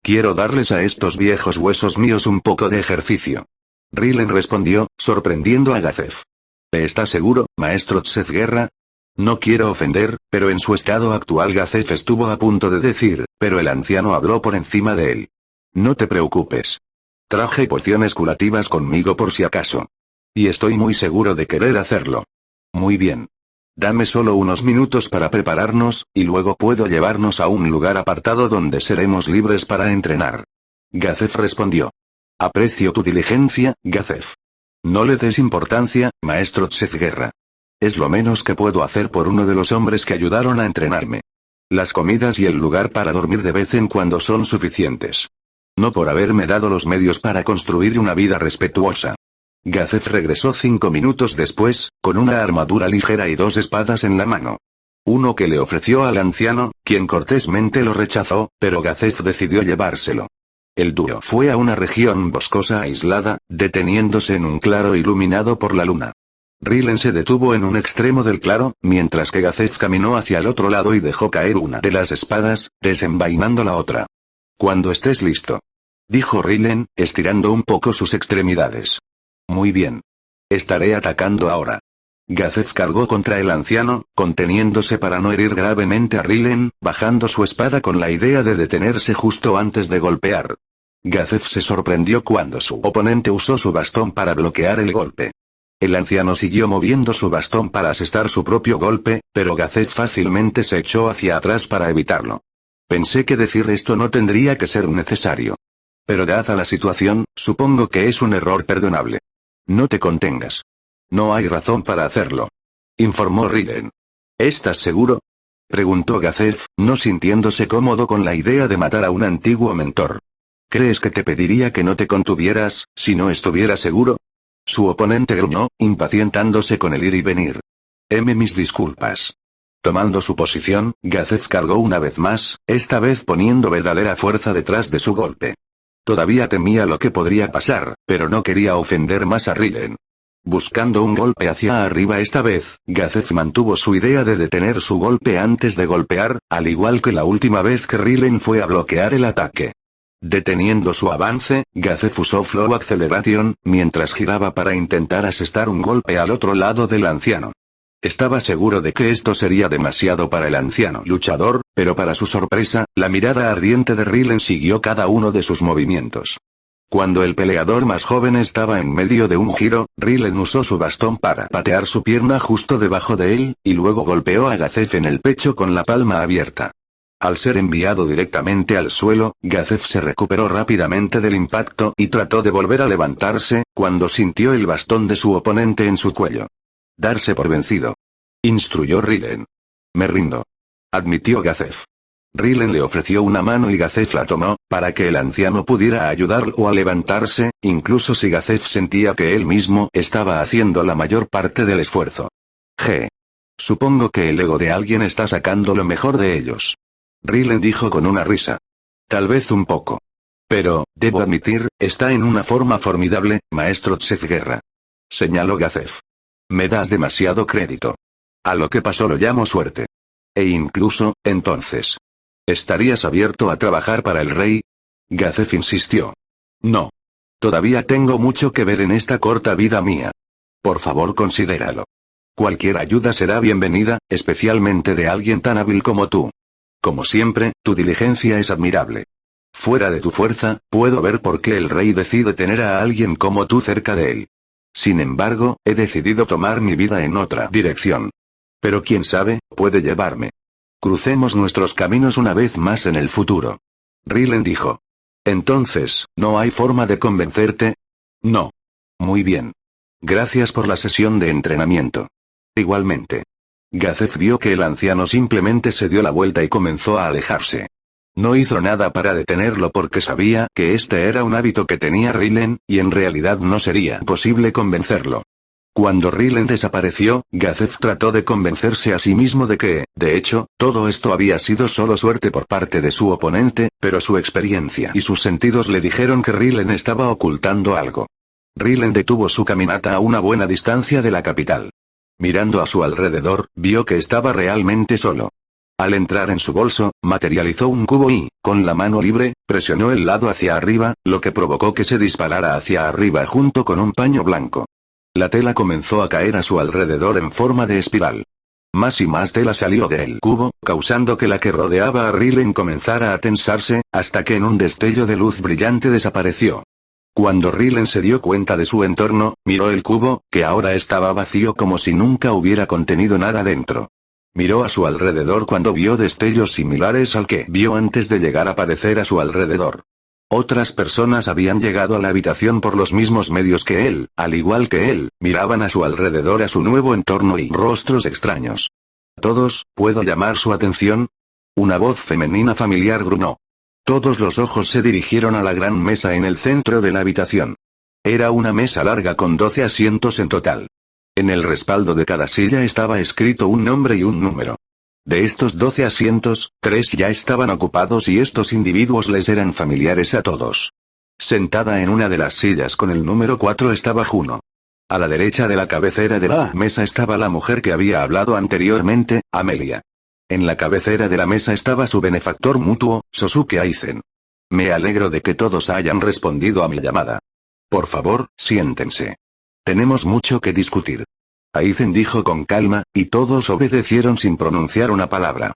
Quiero darles a estos viejos huesos míos un poco de ejercicio. Rillen respondió, sorprendiendo a Gazef. ¿Está seguro, maestro Tzezguerra? No quiero ofender, pero en su estado actual Gazef estuvo a punto de decir, pero el anciano habló por encima de él. No te preocupes. Traje pociones curativas conmigo por si acaso. Y estoy muy seguro de querer hacerlo. Muy bien. Dame solo unos minutos para prepararnos, y luego puedo llevarnos a un lugar apartado donde seremos libres para entrenar. Gazef respondió. Aprecio tu diligencia, Gazef. No le des importancia, maestro Tzezguerra. Es lo menos que puedo hacer por uno de los hombres que ayudaron a entrenarme. Las comidas y el lugar para dormir de vez en cuando son suficientes. No por haberme dado los medios para construir una vida respetuosa. Gazef regresó 5 minutos después, con una armadura ligera y 2 espadas en la mano. Uno que le ofreció al anciano, quien cortésmente lo rechazó, pero Gazef decidió llevárselo. El dúo fue a una región boscosa aislada, deteniéndose en un claro iluminado por la luna. Rillen se detuvo en un extremo del claro, mientras que Gazef caminó hacia el otro lado y dejó caer una de las espadas, desenvainando la otra. Cuando estés listo. Dijo Rillen, estirando un poco sus extremidades. Muy bien. Estaré atacando ahora. Gazef cargó contra el anciano, conteniéndose para no herir gravemente a Rillen, bajando su espada con la idea de detenerse justo antes de golpear. Gazef se sorprendió cuando su oponente usó su bastón para bloquear el golpe. El anciano siguió moviendo su bastón para asestar su propio golpe, pero Gazef fácilmente se echó hacia atrás para evitarlo. Pensé que decir esto no tendría que ser necesario. Pero dada la situación, supongo que es un error perdonable. No te contengas. No hay razón para hacerlo. Informó Rillen. ¿Estás seguro? Preguntó Gazef, no sintiéndose cómodo con la idea de matar a un antiguo mentor. ¿Crees que te pediría que no te contuvieras, si no estuviera seguro? Su oponente gruñó, impacientándose con el ir y venir. Mis disculpas. Tomando su posición, Gazef cargó una vez más, esta vez poniendo verdadera fuerza detrás de su golpe. Todavía temía lo que podría pasar, pero no quería ofender más a Rillen. Buscando un golpe hacia arriba esta vez, Gazef mantuvo su idea de detener su golpe antes de golpear, al igual que la última vez que Rillen fue a bloquear el ataque. Deteniendo su avance, Gazef usó Flow Acceleration, mientras giraba para intentar asestar un golpe al otro lado del anciano. Estaba seguro de que esto sería demasiado para el anciano luchador, pero para su sorpresa, la mirada ardiente de Rillen siguió cada uno de sus movimientos. Cuando el peleador más joven estaba en medio de un giro, Rillen usó su bastón para patear su pierna justo debajo de él, y luego golpeó a Gazef en el pecho con la palma abierta. Al ser enviado directamente al suelo, Gazef se recuperó rápidamente del impacto y trató de volver a levantarse, cuando sintió el bastón de su oponente en su cuello. Darse por vencido. Instruyó Rillen. Me rindo. Admitió Gazef. Rillen le ofreció una mano y Gazef la tomó, para que el anciano pudiera ayudarlo a levantarse, incluso si Gazef sentía que él mismo estaba haciendo la mayor parte del esfuerzo. Supongo que el ego de alguien está sacando lo mejor de ellos. Rillen dijo con una risa. Tal vez un poco. Pero, debo admitir, está en una forma formidable, maestro Tzezguerra. Señaló Gazef. Me das demasiado crédito. A lo que pasó lo llamo suerte. E incluso, entonces. ¿Estarías abierto a trabajar para el rey? Gazef insistió. No. Todavía tengo mucho que ver en esta corta vida mía. Por favor, considéralo. Cualquier ayuda será bienvenida, especialmente de alguien tan hábil como tú. Como siempre, tu diligencia es admirable. Fuera de tu fuerza, puedo ver por qué el rey decide tener a alguien como tú cerca de él. Sin embargo, he decidido tomar mi vida en otra dirección. Pero quién sabe, puede llevarme. Crucemos nuestros caminos una vez más en el futuro. Rillen dijo. Entonces, ¿no hay forma de convencerte? No. Muy bien. Gracias por la sesión de entrenamiento. Igualmente. Gazef vio que el anciano simplemente se dio la vuelta y comenzó a alejarse. No hizo nada para detenerlo porque sabía que este era un hábito que tenía Rillen, y en realidad no sería posible convencerlo. Cuando Rillen desapareció, Gazef trató de convencerse a sí mismo de que, de hecho, todo esto había sido solo suerte por parte de su oponente, pero su experiencia y sus sentidos le dijeron que Rillen estaba ocultando algo. Rillen detuvo su caminata a una buena distancia de la capital. Mirando a su alrededor, vio que estaba realmente solo. Al entrar en su bolso, materializó un cubo y, con la mano libre, presionó el lado hacia arriba, lo que provocó que se disparara hacia arriba junto con un paño blanco. La tela comenzó a caer a su alrededor en forma de espiral. Más y más tela salió del cubo, causando que la que rodeaba a Rillen comenzara a tensarse, hasta que en un destello de luz brillante desapareció. Cuando Rillen se dio cuenta de su entorno, miró el cubo, que ahora estaba vacío como si nunca hubiera contenido nada dentro. Miró a su alrededor cuando vio destellos similares al que vio antes de llegar a aparecer a su alrededor. Otras personas habían llegado a la habitación por los mismos medios que él, al igual que él, miraban a su alrededor a su nuevo entorno y rostros extraños. ¿Todos, puedo llamar su atención? Una voz femenina familiar gruñó. Todos los ojos se dirigieron a la gran mesa en el centro de la habitación. Era una mesa larga con 12 asientos en total. En el respaldo de cada silla estaba escrito un nombre y un número. De estos 12 asientos, 3 ya estaban ocupados y estos individuos les eran familiares a todos. Sentada en una de las sillas con el número 4 estaba Juno. A la derecha de la cabecera de la mesa estaba la mujer que había hablado anteriormente, Amelia. En la cabecera de la mesa estaba su benefactor mutuo, Sosuke Aizen. Me alegro de que todos hayan respondido a mi llamada. Por favor, siéntense. Tenemos mucho que discutir. Aizen dijo con calma, y todos obedecieron sin pronunciar una palabra.